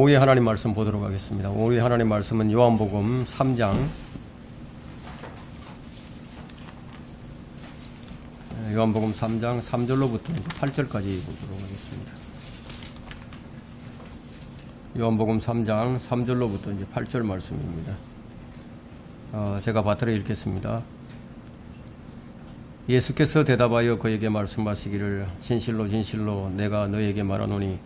오후에 하나님 말씀 보도록 하겠습니다. 오후에 하나님 말씀은 요한복음 3장 요한복음 3장 3절로부터 8절까지 보도록 하겠습니다. 요한복음 3장 3절로부터 이제 8절 말씀입니다. 제가 받들어 읽겠습니다. 예수께서 대답하여 그에게 말씀하시기를 진실로 진실로 내가 너에게 말하노니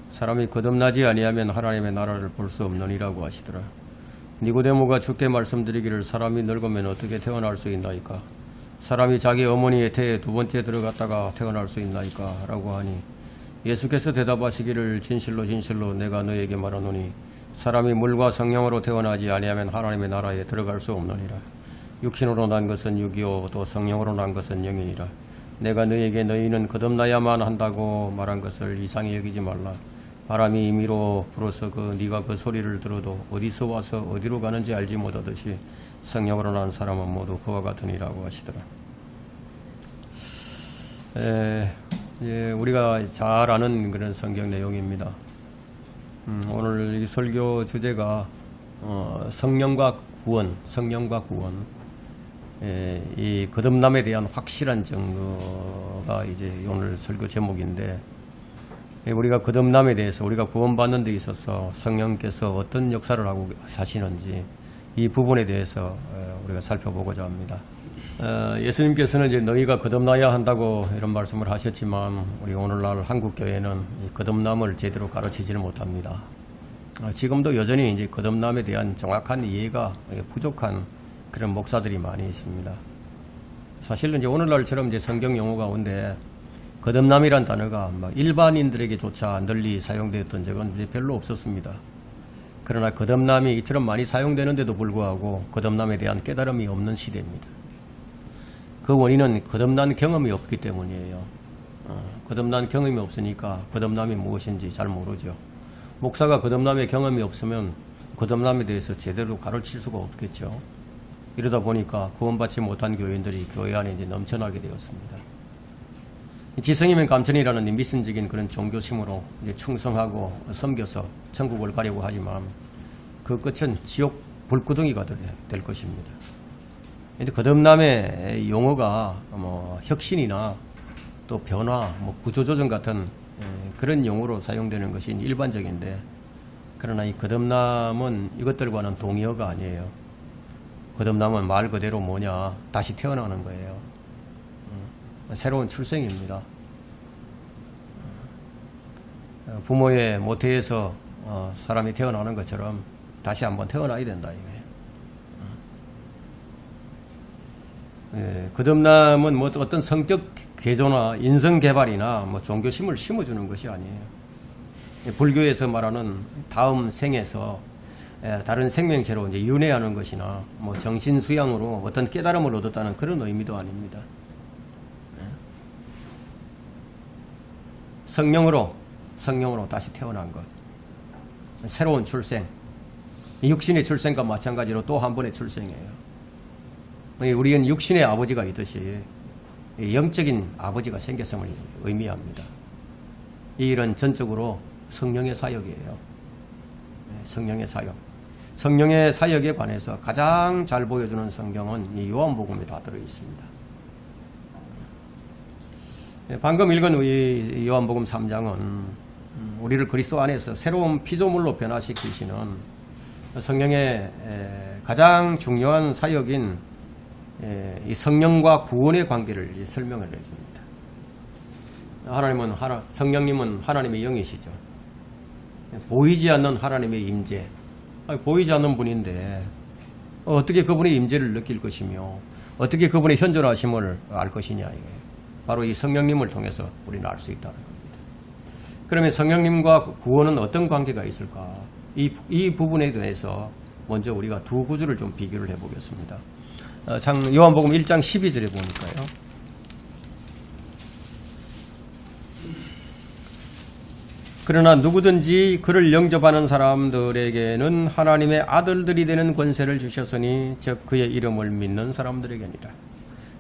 사람이 거듭나지 아니하면 하나님의 나라를 볼 수 없느니라고 하시더라. 니고데모가 주께 말씀드리기를 사람이 늙으면 어떻게 태어날 수 있나이까? 사람이 자기 어머니의 태에 두 번째 들어갔다가 태어날 수 있나이까? 라고 하니 예수께서 대답하시기를 진실로 진실로 내가 너에게 말하노니 사람이 물과 성령으로 태어나지 아니하면 하나님의 나라에 들어갈 수 없느니라. 육신으로 난 것은 육이요 또 성령으로 난 것은 영이니라. 내가 너에게 너희는 거듭나야만 한다고 말한 것을 이상히 여기지 말라. 바람이 임의로 불어서 네가 그 소리를 들어도 어디서 와서 어디로 가는지 알지 못하듯이 성령으로 난 사람은 모두 그와 같으니라고 하시더라. 우리가 잘 아는 그런 성경 내용입니다. 오늘 이 설교 주제가 성령과 구원, 이 거듭남에 대한 확실한 증거가 이제 오늘 설교 제목인데, 우리가 거듭남에 대해서 우리가 구원받는 데 있어서 성령께서 어떤 역사를 하고 사시는지 이 부분에 대해서 우리가 살펴보고자 합니다. 예수님께서는 이제 너희가 거듭나야 한다고 이런 말씀을 하셨지만 우리 오늘날 한국 교회는 이 거듭남을 제대로 가르치지를 못합니다. 지금도 여전히 이제 거듭남에 대한 정확한 이해가 부족한 그런 목사들이 많이 있습니다. 사실은 이제 오늘날처럼 이제 성경 용어 가운데 거듭남이란 단어가 막 일반인들에게조차 널리 사용되었던 적은 이제 별로 없었습니다. 그러나 거듭남이 이처럼 많이 사용되는데도 불구하고 거듭남에 대한 깨달음이 없는 시대입니다. 그 원인은 거듭난 경험이 없기 때문이에요. 거듭난 경험이 없으니까 거듭남이 무엇인지 잘 모르죠. 목사가 거듭남의 경험이 없으면 거듭남에 대해서 제대로 가르칠 수가 없겠죠. 이러다 보니까 구원받지 못한 교인들이 교회 안에 이제 넘쳐나게 되었습니다. 지성이면 감천이라는 미신적인 그런 종교심으로 이제 충성하고 섬겨서 천국을 가려고 하지만 그 끝은 지옥 불구덩이가 될 것입니다. 근데 거듭남의 용어가 혁신이나 또 변화, 구조조정 같은 그런 용어로 사용되는 것이 일반적인데, 그러나 이 거듭남은 이것들과는 동의어가 아니에요. 거듭남은 말 그대로 뭐냐, 다시 태어나는 거예요. 새로운 출생입니다. 부모의 모태에서 사람이 태어나는 것처럼 다시 한번 태어나야 된다 이거예요. 거듭남은 어떤 성격 개조나 인성 개발이나 종교심을 심어주는 것이 아니에요. 불교에서 말하는 다음 생에서 다른 생명체로 이제 윤회하는 것이나 정신 수양으로 어떤 깨달음을 얻었다는 그런 의미도 아닙니다. 성령으로 다시 태어난 것, 새로운 출생, 육신의 출생과 마찬가지로 또 한 번의 출생이에요. 우리는 육신의 아버지가 있듯이 영적인 아버지가 생겼음을 의미합니다. 이 일은 전적으로 성령의 사역이에요. 성령의 사역. 성령의 사역에 관해서 가장 잘 보여주는 성경은 이 요한복음에 다 들어있습니다. 방금 읽은 이 요한복음 3장은 우리를 그리스도 안에서 새로운 피조물로 변화시키시는 성령의 가장 중요한 사역인 이 성령과 구원의 관계를 설명을 해줍니다. 성령님은 하나님의 영이시죠. 보이지 않는 하나님의 임재, 보이지 않는 분인데 어떻게 그분의 임재를 느낄 것이며 어떻게 그분의 현존하심을 알 것이냐 이거예요. 바로 이 성령님을 통해서 우리는 알 수 있다는 겁니다. 그러면 성령님과 구원은 어떤 관계가 있을까? 이 부분에 대해서 먼저 우리가 두 구절을 좀 비교를 해보겠습니다. 요한복음 1장 12절에 보니까요. 그러나 누구든지 그를 영접하는 사람들에게는 하나님의 아들들이 되는 권세를 주셨으니 즉 그의 이름을 믿는 사람들에게니라.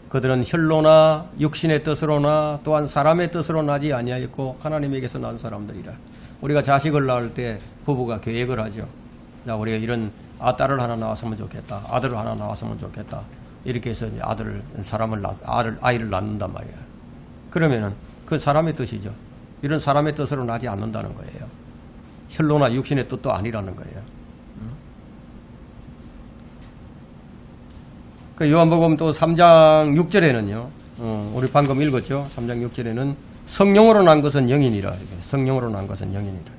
그들은 혈로나 육신의 뜻으로나 또한 사람의 뜻으로 나지 아니하였고 하나님에게서 난 사람들이라. 우리가 자식을 낳을 때 부부가 계획을 하죠. 자, 우리가 이런 딸을 하나 낳았으면 좋겠다. 아들을 하나 낳았으면 좋겠다. 이렇게 해서 이제 아이를 낳는단 말이에요. 그러면은 그 사람의 뜻이죠. 이런 사람의 뜻으로 나지 않는다는 거예요. 혈로나 육신의 뜻도 아니라는 거예요. 그 요한복음 또 3장 6절에는요. 우리 방금 읽었죠. 3장 6절에는 성령으로 난 것은 영이니라. 성령으로 난 것은 영이니라.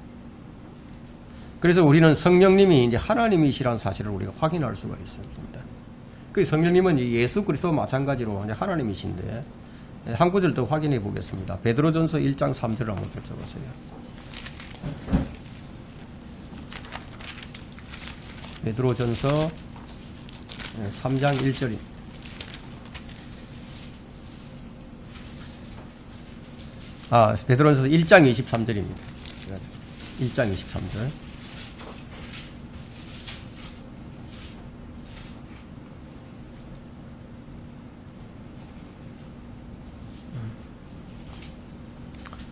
그래서 우리는 성령님이 이제 하나님이시라는 사실을 우리가 확인할 수가 있습니다. 그 성령님은 예수 그리스도와 마찬가지로 이제 하나님이신데, 한 구절 더 확인해 보겠습니다. 베드로전서 1장 3절을 한번 펼쳐보세요. 베드로전서 3장 1절이 베드로전서 1장 23절입니다. 1장 23절.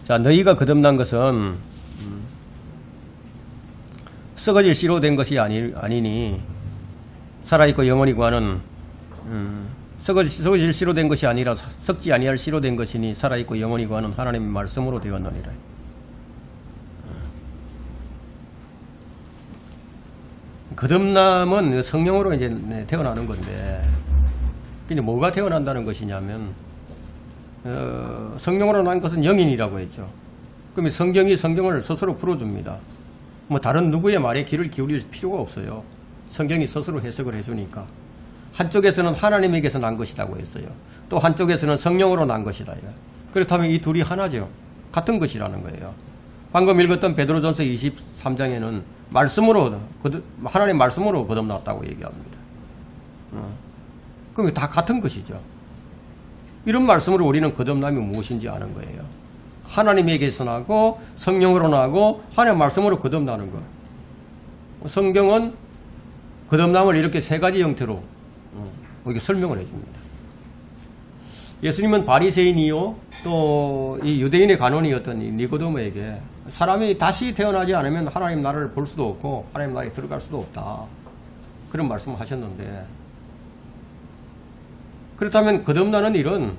자, 너희가 거듭난 것은 썩어질 씨로 된 것이 아니니 살아있고 영원히 구하는 썩어질 씨로 된 것이 아니라 썩지 아니할 씨로 된 것이니 살아있고 영원히 구하는 하나님의 말씀으로 되었느니라. 거듭남은 성령으로 이제 태어나는 건데, 근데 뭐가 태어난다는 것이냐면 성령으로 난 것은 영인이라고 했죠. 그러면 성경이 성경을 스스로 풀어줍니다. 뭐 다른 누구의 말에 귀를 기울일 필요가 없어요. 성경이 스스로 해석을 해주니까. 한쪽에서는 하나님에게서 난 것이라고 했어요. 또 한쪽에서는 성령으로 난 것이다. 그렇다면 이 둘이 하나죠. 같은 것이라는 거예요. 방금 읽었던 베드로전서 23장에는 하나님 말씀으로 거듭났다고 얘기합니다. 그럼 다 같은 것이죠. 이런 말씀으로 우리는 거듭남이 무엇인지 아는 거예요. 하나님에게서 나고 성령으로 나고 하나님 말씀으로 거듭나는 것. 성경은 거듭남을 이렇게 세 가지 형태로 이렇게 설명을 해줍니다. 예수님은 바리새인이요 또 이 유대인의 관원이었던 이 니고데모에게 사람이 다시 태어나지 않으면 하나님 나라를 볼 수도 없고 하나님 나라에 들어갈 수도 없다. 그런 말씀을 하셨는데, 그렇다면 거듭나는 일은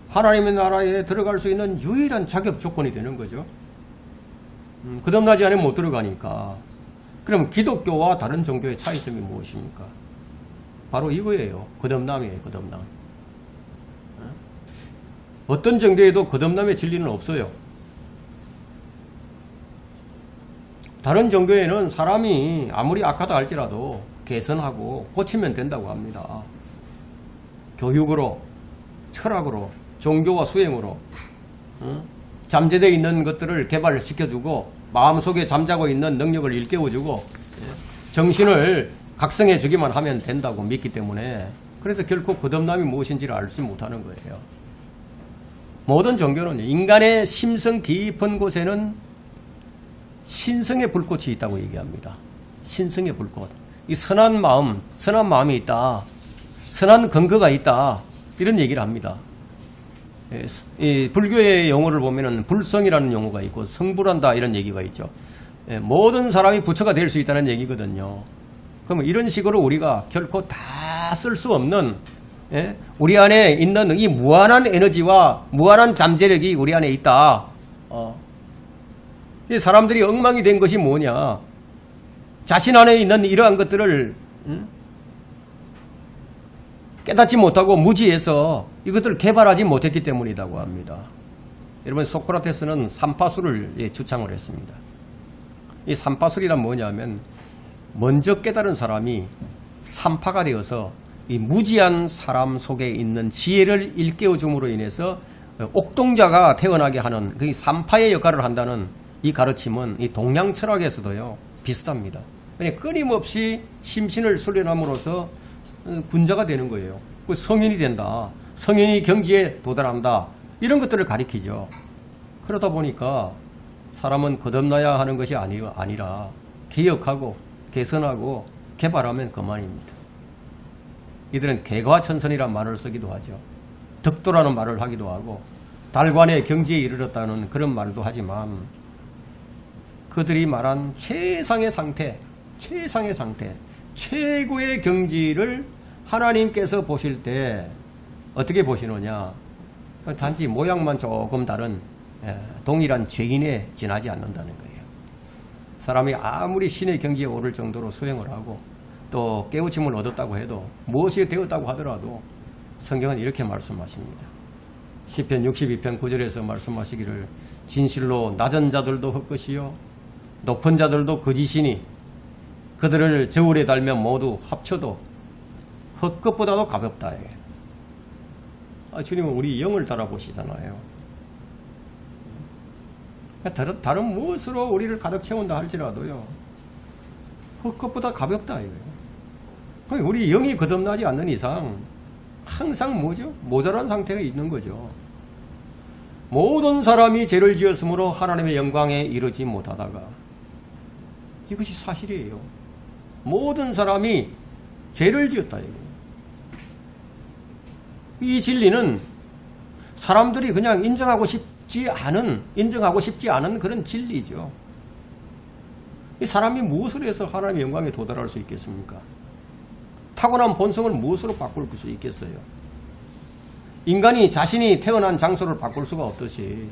하나님의 나라에 들어갈 수 있는 유일한 자격 조건이 되는 거죠. 거듭나지 않으면 못 들어가니까. 그럼 기독교와 다른 종교의 차이점이 무엇입니까? 바로 이거예요. 거듭남이에요. 거듭남. 어떤 종교에도 거듭남의 진리는 없어요. 다른 종교에는 사람이 아무리 악하다 할지라도 개선하고 고치면 된다고 합니다. 교육으로, 철학으로, 종교와 수행으로 잠재되어 있는 것들을 개발시켜주고 마음속에 잠자고 있는 능력을 일깨워주고 정신을 각성해주기만 하면 된다고 믿기 때문에, 그래서 결코 거듭남이 무엇인지를 알지 못하는 거예요. 모든 종교는 인간의 심성 깊은 곳에는 신성의 불꽃이 있다고 얘기합니다. 신성의 불꽃. 이 선한 마음이 있다. 선한 근거가 있다. 이런 얘기를 합니다. 이 불교의 용어를 보면은 불성이라는 용어가 있고 성불한다 이런 얘기가 있죠. 모든 사람이 부처가 될 수 있다는 얘기거든요. 그러면 이런 식으로 우리가 결코 다 쓸 수 없는, 우리 안에 있는 이 무한한 에너지와 무한한 잠재력이 우리 안에 있다. 이 사람들이 엉망이 된 것이 뭐냐? 자신 안에 있는 이러한 것들을 깨닫지 못하고 무지해서 이것들을 개발하지 못했기 때문이라고 합니다. 여러분, 소크라테스는 삼파술을 주창을 했습니다. 이 삼파술이란 뭐냐면, 먼저 깨달은 사람이 삼파가 되어서 이 무지한 사람 속에 있는 지혜를 일깨워줌으로 인해서 옥동자가 태어나게 하는 그 삼파의 역할을 한다는 이 가르침은 이 동양 철학에서도요 비슷합니다. 그냥 끊임없이 심신을 훈련함으로써 군자가 되는 거예요. 그 성인이 된다. 성인이 경지에 도달한다. 이런 것들을 가리키죠. 그러다 보니까 사람은 거듭나야 하는 것이 아니라 개혁하고 개선하고 개발하면 그만입니다. 이들은 개과천선이라는 말을 쓰기도 하죠. 덕도라는 말을 하기도 하고 달관의 경지에 이르렀다는 그런 말도 하지만, 그들이 말한 최상의 상태, 최고의 경지를 하나님께서 보실 때 어떻게 보시느냐? 단지 모양만 조금 다른 동일한 죄인에 지나지 않는다는 거예요. 사람이 아무리 신의 경지에 오를 정도로 수행을 하고 또 깨우침을 얻었다고 해도, 무엇이 되었다고 하더라도 성경은 이렇게 말씀하십니다. 시편 62편 9절에서 말씀하시기를 진실로 낮은 자들도 헛것이요 높은 자들도 거짓이니 그들을 저울에 달면 모두 합쳐도 헛것보다도 가볍다. 주님은 우리 영을 달아보시잖아요. 다른 무엇으로 우리를 가득 채운다 할지라도요, 헛것보다 가볍다 이거예요. 우리 영이 거듭나지 않는 이상 항상 뭐죠? 모자란 상태가 있는 거죠. 모든 사람이 죄를 지었으므로 하나님의 영광에 이르지 못하다가, 이것이 사실이에요. 모든 사람이 죄를 지었다 이거예요. 이 진리는 사람들이 그냥 인정하고 싶지 않은 그런 진리죠. 이 사람이 무엇을 해서 하나님의 영광에 도달할 수 있겠습니까? 타고난 본성을 무엇으로 바꿀 수 있겠어요? 인간이 자신이 태어난 장소를 바꿀 수가 없듯이.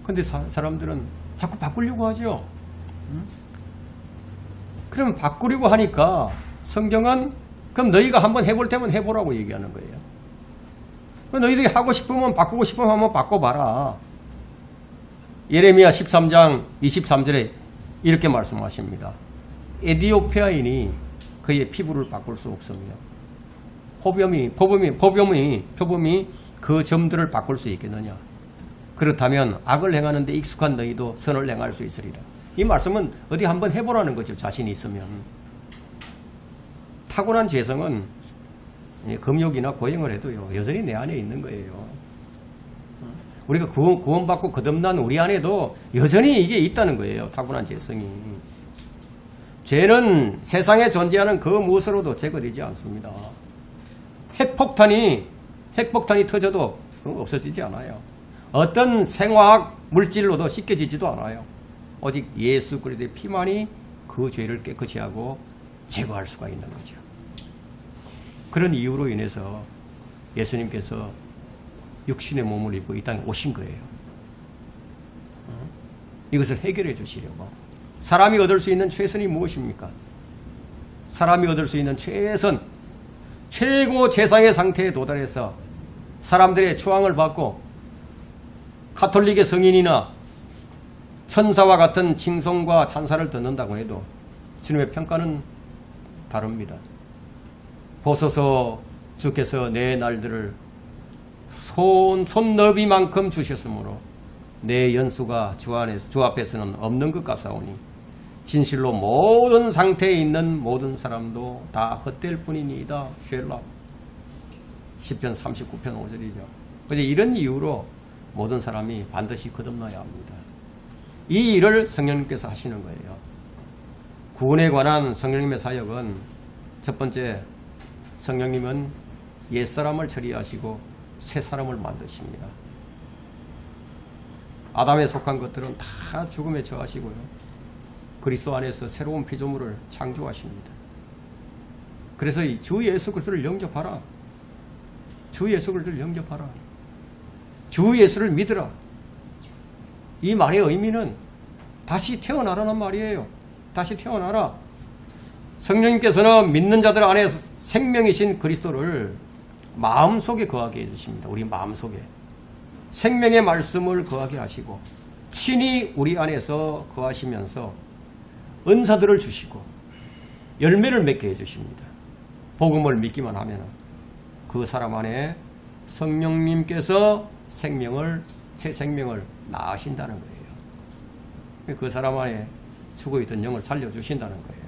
근데 사람들은 자꾸 바꾸려고 하죠. 그러면 바꾸려고 하니까 성경은 그럼 너희가 한번 해볼 테면 해보라고 얘기하는 거예요. 너희들이 하고 싶으면, 바꾸고 싶으면 한번 바꿔봐라. 예레미야 13장 23절에 이렇게 말씀하십니다. 에디오피아인이 그의 피부를 바꿀 수 없으며 표범이 그 점들을 바꿀 수 있겠느냐. 그렇다면 악을 행하는 데 익숙한 너희도 선을 행할 수 있으리라. 이 말씀은 어디 한번 해보라는 거죠. 자신이 있으면. 타고난 죄성은 금욕이나 고행을 해도요, 여전히 내 안에 있는 거예요. 우리가 구원받고 거듭난 우리 안에도 여전히 이게 있다는 거예요. 타고난 죄성이. 죄는 세상에 존재하는 그 무엇으로도 제거되지 않습니다. 핵폭탄이 터져도 없어지지 않아요. 어떤 생화학 물질로도 씻겨지지도 않아요. 오직 예수 그리스도의 피만이 그 죄를 깨끗이 하고 제거할 수가 있는 거죠. 그런 이유로 인해서 예수님께서 육신의 몸을 입고 이 땅에 오신 거예요. 이것을 해결해 주시려고. 사람이 얻을 수 있는 최선이 무엇입니까? 사람이 얻을 수 있는 최선, 최고 최상의 상태에 도달해서 사람들의 추앙을 받고 가톨릭의 성인이나 천사와 같은 칭송과 찬사를 듣는다고 해도 주님의 평가는 다릅니다. 보소서 주께서 내 날들을 손너비만큼 주셨으므로 내 연수가 주 앞에서는 없는 것 같사오니 진실로 모든 상태에 있는 모든 사람도 다 헛될 뿐이니이다. 쉘라. 시편 39편 5절이죠. 그래서 이런 이유로 모든 사람이 반드시 거듭나야 합니다. 이 일을 성령님께서 하시는 거예요. 구원에 관한 성령님의 사역은 첫 번째, 성령님은 옛사람을 처리하시고 새 사람을 만드십니다. 아담에 속한 것들은 다 죽음에 처하시고요. 그리스도 안에서 새로운 피조물을 창조하십니다. 그래서 주 예수 그리스도를 영접하라. 주 예수 그리스도를 영접하라. 주 예수를 믿으라. 이 말의 의미는 다시 태어나라는 말이에요. 다시 태어나라. 성령님께서는 믿는 자들 안에 생명이신 그리스도를 마음속에 거하게 해주십니다. 우리 마음속에. 생명의 말씀을 거하게 하시고 친히 우리 안에서 거하시면서 은사들을 주시고 열매를 맺게 해주십니다. 복음을 믿기만 하면 그 사람 안에 성령님께서 새 생명을 낳으신다는 거예요. 그 사람 안에 죽어있던 영을 살려주신다는 거예요.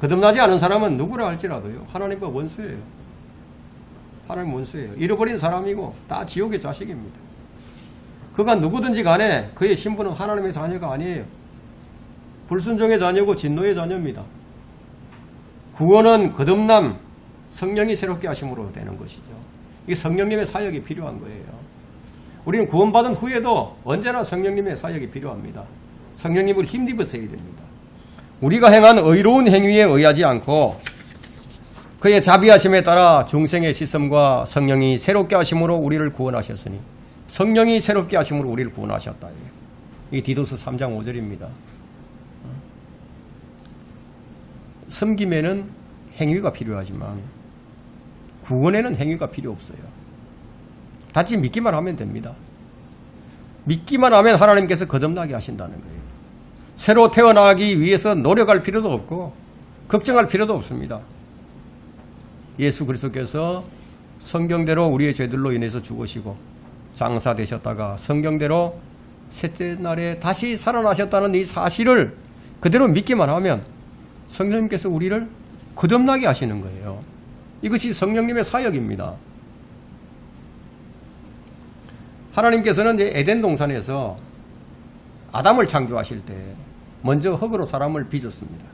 거듭나지 않은 사람은 누구라 할지라도요, 하나님과 원수예요. 하나님 원수예요. 잃어버린 사람이고 다 지옥의 자식입니다. 그가 누구든지 간에 그의 신분은 하나님의 자녀가 아니에요. 불순종의 자녀고 진노의 자녀입니다. 구원은 거듭남, 성령이 새롭게 하심으로 되는 것이죠. 이게 성령님의 사역이 필요한 거예요. 우리는 구원받은 후에도 언제나 성령님의 사역이 필요합니다. 성령님을 힘입어서야 됩니다. 우리가 행한 의로운 행위에 의하지 않고 그의 자비하심에 따라 중생의 시선과 성령이 새롭게 하심으로 우리를 구원하셨으니 성령이 새롭게 하심으로 우리를 구원하셨다. 이게 디도스 3장 5절입니다. 섬김에는 행위가 필요하지만 구원에는 행위가 필요 없어요. 단지 믿기만 하면 됩니다. 믿기만 하면 하나님께서 거듭나게 하신다는 거예요. 새로 태어나기 위해서 노력할 필요도 없고 걱정할 필요도 없습니다. 예수 그리스도께서 성경대로 우리의 죄들로 인해서 죽으시고 장사되셨다가 성경대로 셋째 날에 다시 살아나셨다는 이 사실을 그대로 믿기만 하면 성령님께서 우리를 거듭나게 하시는 거예요. 이것이 성령님의 사역입니다. 하나님께서는 이제 에덴 동산에서 아담을 창조하실 때 먼저 흙으로 사람을 빚었습니다.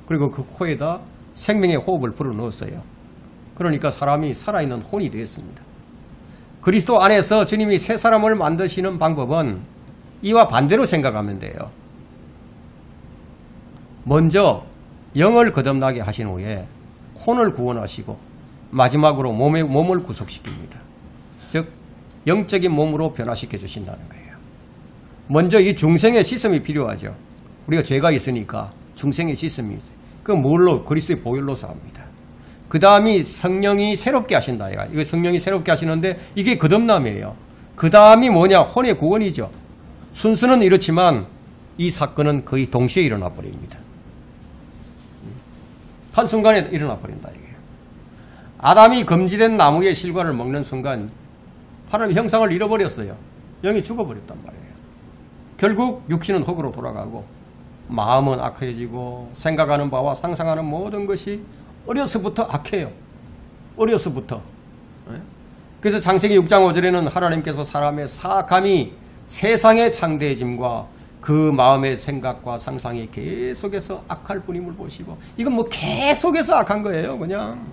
그리고 그 코에다 생명의 호흡을 불어넣었어요. 그러니까 사람이 살아있는 혼이 되었습니다. 그리스도 안에서 주님이 새 사람을 만드시는 방법은 이와 반대로 생각하면 돼요. 먼저 영을 거듭나게 하신 후에 혼을 구원하시고 마지막으로 몸을 구속시킵니다. 즉 영적인 몸으로 변화시켜 주신다는 거예요. 먼저 이 중생의 씻음이 필요하죠. 우리가 죄가 있으니까 중생의 씻음이 그 뭘로? 그리스도의 보혈로서 합니다. 그 다음이 성령이 새롭게 하신다. 이거 성령이 새롭게 하시는데 이게 거듭남이에요. 그 다음이 뭐냐? 혼의 구원이죠. 순서는 이렇지만 이 사건은 거의 동시에 일어나 버립니다. 한순간에 일어나 버린다. 이게. 아담이 금지된 나무의 실과를 먹는 순간 하나님의 형상을 잃어버렸어요. 영이 죽어버렸단 말이에요. 결국 육신은 흙으로 돌아가고 마음은 악해지고 생각하는 바와 상상하는 모든 것이 어려서부터 악해요. 어려서부터. 그래서 창세기 6장 5절에는 하나님께서 사람의 사악함이 세상의 창대해짐과 그 마음의 생각과 상상이 계속해서 악할 뿐임을 보시고, 이건 뭐 계속해서 악한 거예요. 그냥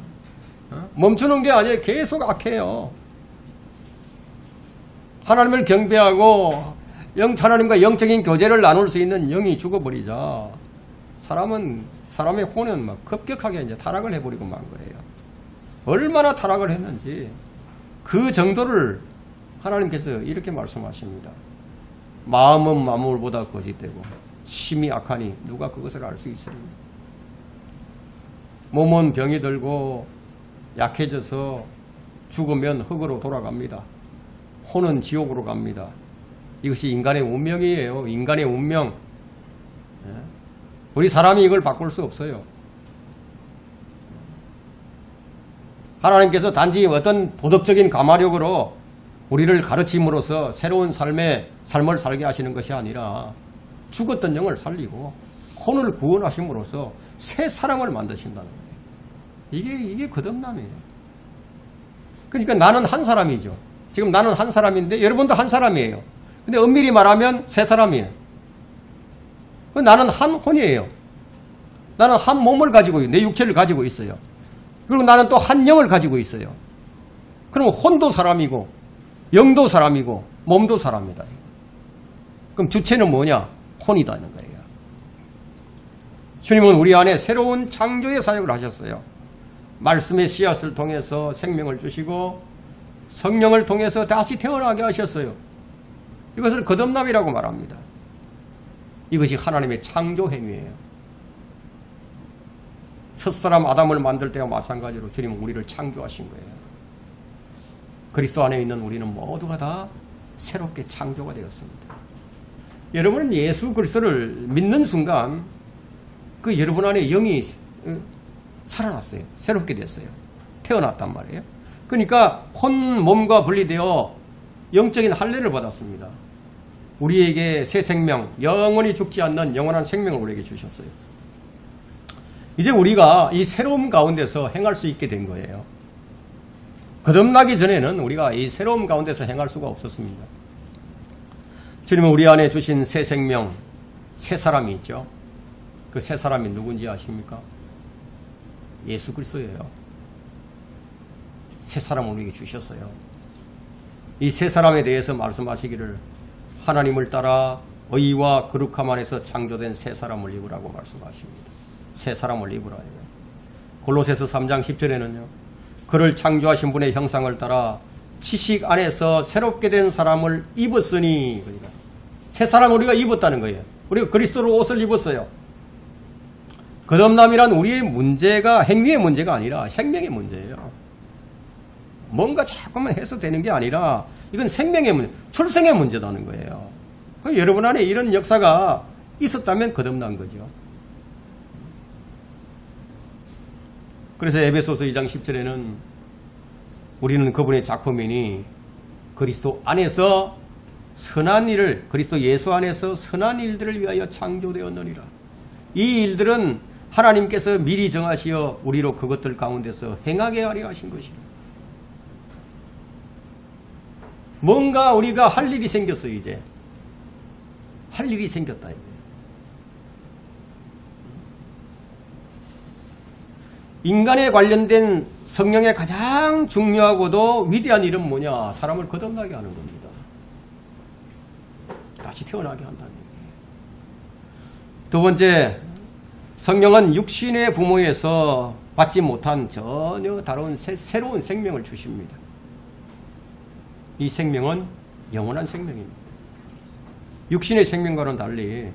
멈추는 게 아니에요. 계속 악해요. 하나님을 경배하고 하나님과 영적인 교제를 나눌 수 있는 영이 죽어버리자 사람의 혼은 막 급격하게 이제 타락을 해버리고 만 거예요. 얼마나 타락을 했는지 그 정도를 하나님께서 이렇게 말씀하십니다. 마음은 만물보다 거짓되고 심히 악하니 누가 그것을 알 수 있으리요. 몸은 병이 들고 약해져서 죽으면 흙으로 돌아갑니다. 혼은 지옥으로 갑니다. 이것이 인간의 운명이에요. 인간의 운명. 우리 사람이 이걸 바꿀 수 없어요. 하나님께서 단지 어떤 도덕적인 가마력으로 우리를 가르침으로써 새로운 삶을 살게 하시는 것이 아니라 죽었던 영을 살리고 혼을 구원하심으로써 새 사람을 만드신다는 거예요. 이게 거듭남이에요. 그러니까 나는 한 사람이죠. 지금 나는 한 사람인데 여러분도 한 사람이에요. 근데 엄밀히 말하면 세 사람이에요. 나는 한 혼이에요. 나는 한 몸을 가지고 내 육체를 가지고 있어요. 그리고 나는 또 한 영을 가지고 있어요. 그럼 혼도 사람이고 영도 사람이고 몸도 사람이다. 그럼 주체는 뭐냐? 혼이다는 거예요. 주님은 우리 안에 새로운 창조의 사역을 하셨어요. 말씀의 씨앗을 통해서 생명을 주시고 성령을 통해서 다시 태어나게 하셨어요. 이것을 거듭남이라고 말합니다. 이것이 하나님의 창조 행위예요. 첫사람 아담을 만들 때와 마찬가지로 주님은 우리를 창조하신 거예요. 그리스도 안에 있는 우리는 모두가 다 새롭게 창조가 되었습니다. 여러분은 예수 그리스도를 믿는 순간 그 여러분 안에 영이 살아났어요. 새롭게 됐어요. 태어났단 말이에요. 그러니까 혼 몸과 분리되어 영적인 할례를 받았습니다. 우리에게 새 생명, 영원히 죽지 않는 영원한 생명을 우리에게 주셨어요. 이제 우리가 이 새로움 가운데서 행할 수 있게 된 거예요. 거듭나기 전에는 우리가 이 새로움 가운데서 행할 수가 없었습니다. 주님은 우리 안에 주신 새 생명, 새 사람이 있죠. 그 새 사람이 누군지 아십니까? 예수 그리스도예요. 새 사람을 우리에게 주셨어요. 이 세 사람에 대해서 말씀하시기를 하나님을 따라 의와 거룩함 안에서 창조된 세 사람을 입으라고 말씀하십니다. 세 사람을 입으라. 골로새서 3장 10절에는요. 그를 창조하신 분의 형상을 따라 지식 안에서 새롭게 된 사람을 입었으니, 그러니까 새 사람을 우리가 입었다는 거예요. 우리가 그리스도로 옷을 입었어요. 거듭남이란 우리의 문제가 행위의 문제가 아니라 생명의 문제예요. 뭔가 자꾸만 해서 되는 게 아니라 이건 생명의 문제, 출생의 문제라는 거예요. 여러분 안에 이런 역사가 있었다면 거듭난 거죠. 그래서 에베소서 2장 10절에는 우리는 그분의 작품이니 그리스도 안에서 선한 일을, 그리스도 예수 안에서 선한 일들을 위하여 창조되었느니라. 이 일들은 하나님께서 미리 정하시어 우리로 그것들 가운데서 행하게 하려 하신 것이라. 뭔가 우리가 할 일이 생겼어요. 이제 할 일이 생겼다. 이제. 인간에 관련된 성령의 가장 중요하고도 위대한 일은 뭐냐? 사람을 거듭나게 하는 겁니다. 다시 태어나게 한다는 얘기예요. 두 번째, 성령은 육신의 부모에서 받지 못한 전혀 다른 새로운 생명을 주십니다. 이 생명은 영원한 생명입니다. 육신의 생명과는 달리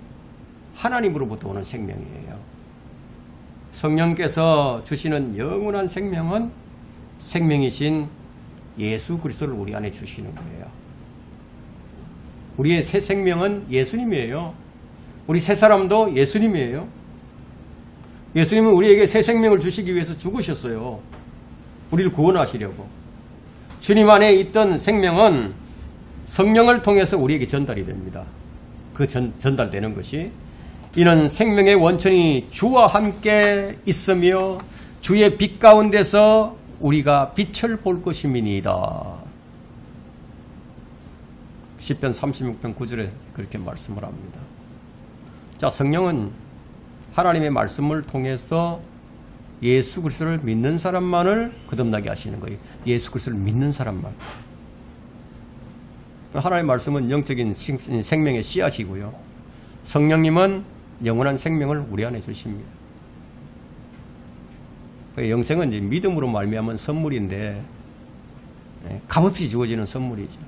하나님으로부터 오는 생명이에요. 성령께서 주시는 영원한 생명은 생명이신 예수 그리스도를 우리 안에 주시는 거예요. 우리의 새 생명은 예수님이에요. 우리 새 사람도 예수님이에요. 예수님은 우리에게 새 생명을 주시기 위해서 죽으셨어요. 우리를 구원하시려고. 주님 안에 있던 생명은 성령을 통해서 우리에게 전달이 됩니다. 그 전달되는 것이 이는 생명의 원천이 주와 함께 있으며 주의 빛 가운데서 우리가 빛을 볼 것임이니이다. 시편 36편 9절에 그렇게 말씀을 합니다. 자, 성령은 하나님의 말씀을 통해서 예수 그리스도를 믿는 사람만을 거듭나게 하시는 거예요. 예수 그리스도를 믿는 사람만. 하나님의 말씀은 영적인 생명의 씨앗이고요. 성령님은 영원한 생명을 우리 안에 주십니다. 영생은 이제 믿음으로 말미암은 선물인데 값없이 주어지는 선물이죠.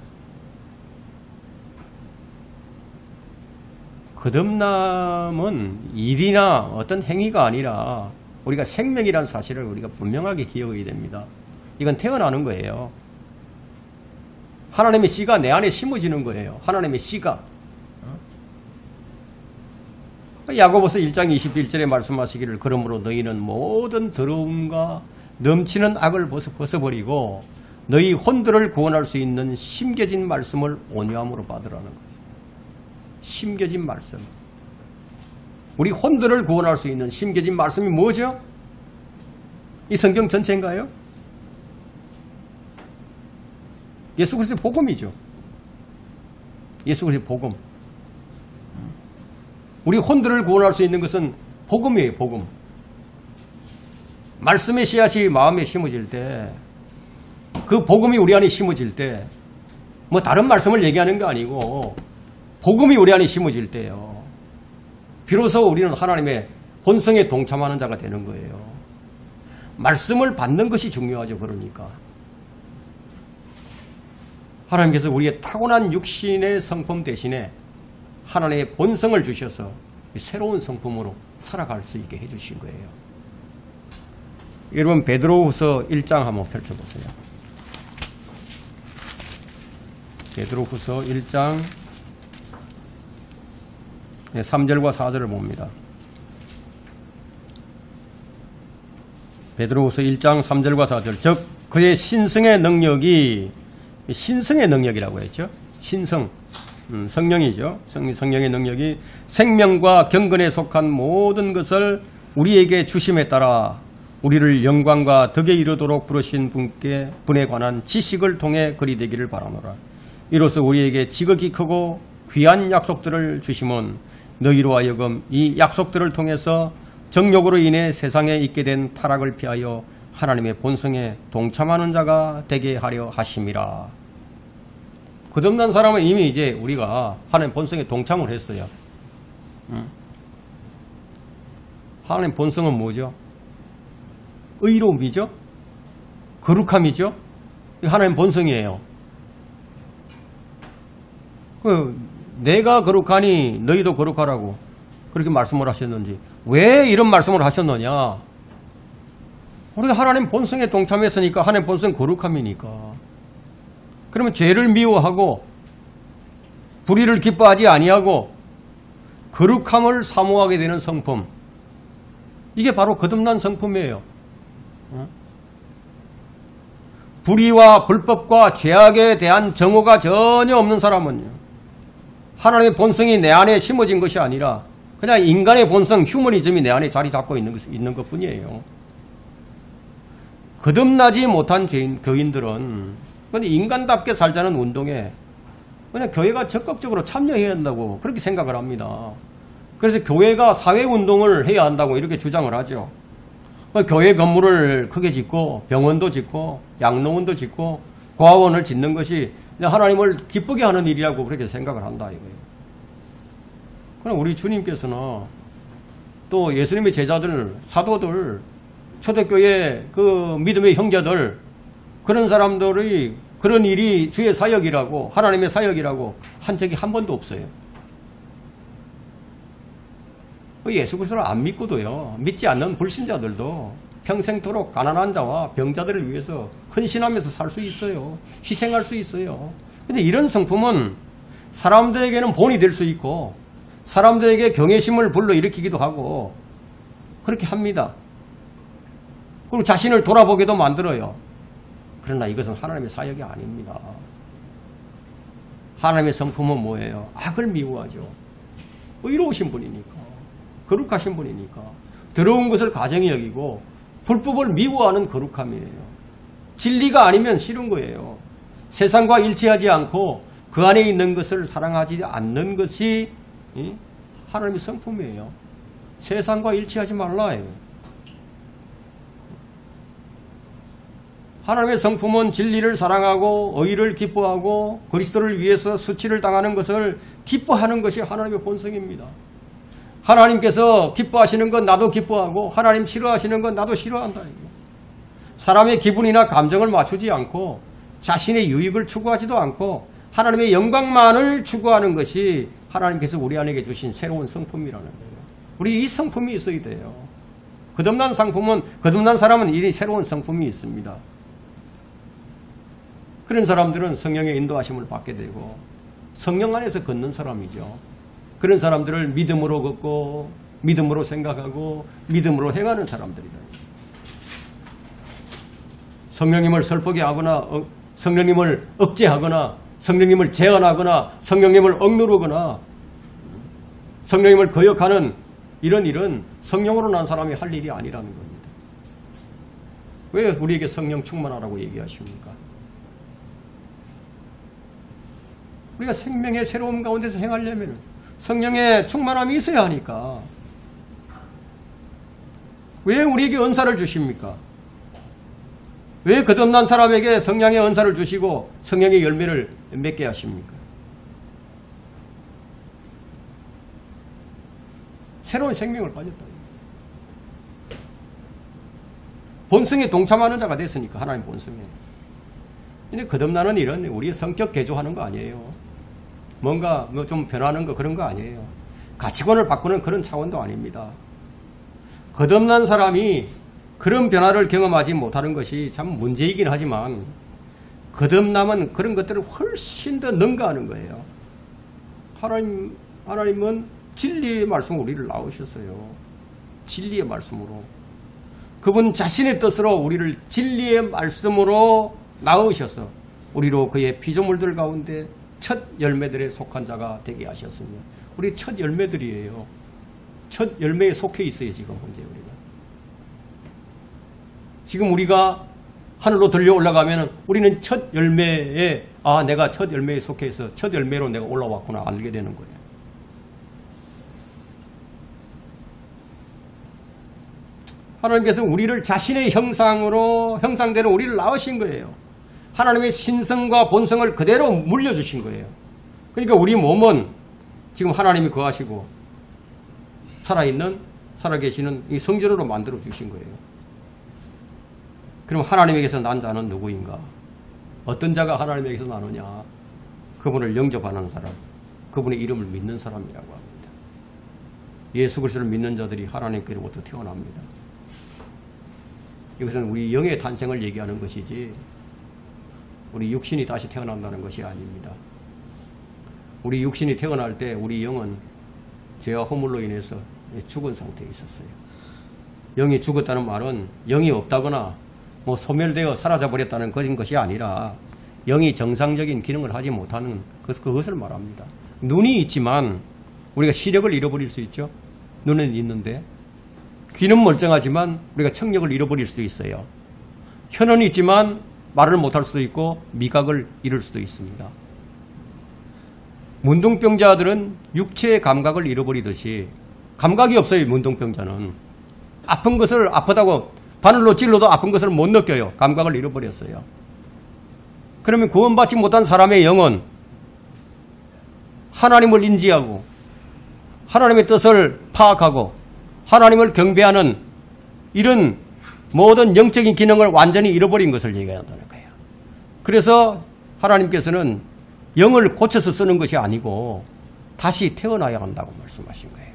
거듭남은 일이나 어떤 행위가 아니라 우리가 생명이라는 사실을 우리가 분명하게 기억해야 됩니다. 이건 태어나는 거예요. 하나님의 씨가 내 안에 심어지는 거예요. 하나님의 씨가. 야고보서 1장 21절에 말씀하시기를 그러므로 너희는 모든 더러움과 넘치는 악을 벗어버리고 너희 혼들을 구원할 수 있는 심겨진 말씀을 온유함으로 받으라는 거죠. 심겨진 말씀. 우리 혼들을 구원할 수 있는 심겨진 말씀이 뭐죠? 이 성경 전체인가요? 예수 그리스도의 복음이죠. 예수 그리스도의 복음. 우리 혼들을 구원할 수 있는 것은 복음이에요. 복음. 말씀의 씨앗이 마음에 심어질 때, 그 복음이 우리 안에 심어질 때, 뭐 다른 말씀을 얘기하는 게 아니고 복음이 우리 안에 심어질 때요, 비로소 우리는 하나님의 본성에 동참하는 자가 되는 거예요. 말씀을 받는 것이 중요하죠. 그러니까 하나님께서 우리의 타고난 육신의 성품 대신에 하나님의 본성을 주셔서 새로운 성품으로 살아갈 수 있게 해주신 거예요. 여러분 베드로후서 1장 한번 펼쳐보세요. 베드로후서 1장 3절과 4절을 봅니다. 베드로후서 1장 3절과 4절. 즉 그의 신성의 능력이, 신성의 능력이라고 했죠. 신성, 성령이죠. 성령의 능력이 생명과 경건에 속한 모든 것을 우리에게 주심에 따라 우리를 영광과 덕에 이르도록 부르신 분에 관한 지식을 통해 그리 되기를 바라노라. 이로써 우리에게 지극히 크고 귀한 약속들을 주심은 너희로 하여금 이 약속들을 통해서 정욕으로 인해 세상에 있게 된 타락을 피하여 하나님의 본성에 동참하는 자가 되게 하려 하심이라. 거듭난 사람은 이미 이제 우리가 하나님 본성에 동참을 했어요. 하나님 본성은 뭐죠? 의로움이죠? 거룩함이죠? 하나님 본성이에요. 내가 거룩하니 너희도 거룩하라고 그렇게 말씀을 하셨는지, 왜 이런 말씀을 하셨느냐? 우리가 하나님 본성에 동참했으니까 하나님 본성 거룩함이니까. 그러면 죄를 미워하고 불의를 기뻐하지 아니하고 거룩함을 사모하게 되는 성품, 이게 바로 거듭난 성품이에요. 불의와 불법과 죄악에 대한 정오가 전혀 없는 사람은요, 하나님의 본성이 내 안에 심어진 것이 아니라 그냥 인간의 본성, 휴머니즘이 내 안에 자리 잡고 있는 것뿐이에요. 거듭나지 못한 교인들은 그냥 인간답게 살자는 운동에 그냥 교회가 적극적으로 참여해야 한다고 그렇게 생각을 합니다. 그래서 교회가 사회운동을 해야 한다고 이렇게 주장을 하죠. 교회 건물을 크게 짓고 병원도 짓고 양로원도 짓고 고아원을 짓는 것이 하나님을 기쁘게 하는 일이라고 그렇게 생각을 한다 이거예요. 그럼 우리 주님께서는 또 예수님의 제자들, 사도들, 초대교회 그 믿음의 형제들, 그런 사람들의 그런 일이 주의 사역이라고, 하나님의 사역이라고 한 적이 한 번도 없어요. 예수 그리스도를 안 믿고도요, 믿지 않는 불신자들도 평생토록 가난한 자와 병자들을 위해서 헌신하면서 살 수 있어요. 희생할 수 있어요. 근데 이런 성품은 사람들에게는 본이 될 수 있고 사람들에게 경외심을 불러일으키기도 하고 그렇게 합니다. 그리고 자신을 돌아보게도 만들어요. 그러나 이것은 하나님의 사역이 아닙니다. 하나님의 성품은 뭐예요? 악을 미워하죠. 의로우신 분이니까, 거룩하신 분이니까 더러운 것을 가정히 여기고 불법을 미워하는 거룩함이에요. 진리가 아니면 싫은 거예요. 세상과 일치하지 않고 그 안에 있는 것을 사랑하지 않는 것이 하나님의 성품이에요. 세상과 일치하지 말라예요. 하나님의 성품은 진리를 사랑하고 의를 기뻐하고 그리스도를 위해서 수치를 당하는 것을 기뻐하는 것이 하나님의 본성입니다. 하나님께서 기뻐하시는 건 나도 기뻐하고 하나님 싫어하시는 건 나도 싫어한다. 사람의 기분이나 감정을 맞추지 않고 자신의 유익을 추구하지도 않고 하나님의 영광만을 추구하는 것이 하나님께서 우리 안에게 주신 새로운 성품이라는 거예요. 우리 이 성품이 있어야 돼요. 거듭난 사람은 이 새로운 성품이 있습니다. 그런 사람들은 성령의 인도하심을 받게 되고 성령 안에서 걷는 사람이죠. 그런 사람들을 믿음으로 걷고 믿음으로 생각하고 믿음으로 행하는 사람들이다. 성령님을 슬프게 하거나 성령님을 억제하거나 성령님을 제한하거나 성령님을 억누르거나 성령님을 거역하는 이런 일은 성령으로 난 사람이 할 일이 아니라는 겁니다. 왜 우리에게 성령 충만하라고 얘기하십니까? 우리가 생명의 새로움 가운데서 행하려면 성령의 충만함이 있어야 하니까. 왜 우리에게 은사를 주십니까? 왜 거듭난 사람에게 성령의 은사를 주시고 성령의 열매를 맺게 하십니까? 새로운 생명을 가졌다. 본성에 동참하는 자가 됐으니까, 하나님 본성에. 근데 거듭나는 일은 우리의 성격 개조하는 거 아니에요. 뭔가 좀 변하는 거 그런 거 아니에요. 가치관을 바꾸는 그런 차원도 아닙니다. 거듭난 사람이 그런 변화를 경험하지 못하는 것이 참 문제이긴 하지만 거듭남은 그런 것들을 훨씬 더 능가하는 거예요. 하나님은 진리의 말씀으로 우리를 낳으셨어요. 진리의 말씀으로. 그분 자신의 뜻으로 우리를 진리의 말씀으로 낳으셔서 우리로 그의 피조물들 가운데 첫 열매들에 속한 자가 되게 하셨습니다. 우리 첫 열매들이에요. 첫 열매에 속해 있어요. 지금 현재 우리가. 지금 우리가 하늘로 들려 올라가면 우리는 첫 열매에 내가 첫 열매에 속해서 첫 열매로 내가 올라왔구나 알게 되는 거예요. 하나님께서 우리를 자신의 형상대로 우리를 낳으신 거예요. 하나님의 신성과 본성을 그대로 물려주신 거예요. 그러니까 우리 몸은 지금 하나님이 거하시고 살아계시는 이 성전으로 만들어 주신 거예요. 그럼 하나님에게서 난 자는 누구인가? 어떤 자가 하나님에게서 나느냐? 그분을 영접하는 사람, 그분의 이름을 믿는 사람이라고 합니다. 예수 그리스도를 믿는 자들이 하나님께로부터 태어납니다. 이것은 우리 영의 탄생을 얘기하는 것이지 우리 육신이 다시 태어난다는 것이 아닙니다. 우리 육신이 태어날 때 우리 영은 죄와 허물로 인해서 죽은 상태에 있었어요. 영이 죽었다는 말은 영이 없다거나 뭐 소멸되어 사라져버렸다는 그런 것이 아니라 영이 정상적인 기능을 하지 못하는 그것을 말합니다. 눈이 있지만 우리가 시력을 잃어버릴 수 있죠. 눈은 있는데 귀는 멀쩡하지만 우리가 청력을 잃어버릴 수도 있어요. 혀는 있지만 말을 못할 수도 있고 미각을 잃을 수도 있습니다. 문둥병자들은 육체의 감각을 잃어버리듯이 감각이 없어요. 문둥병자는 아픈 것을 아프다고 바늘로 찔러도 아픈 것을 못 느껴요. 감각을 잃어버렸어요. 그러면 구원받지 못한 사람의 영은 하나님을 인지하고 하나님의 뜻을 파악하고 하나님을 경배하는 이런 모든 영적인 기능을 완전히 잃어버린 것을 얘기한다는 거예요. 그래서 하나님께서는 영을 고쳐서 쓰는 것이 아니고 다시 태어나야 한다고 말씀하신 거예요.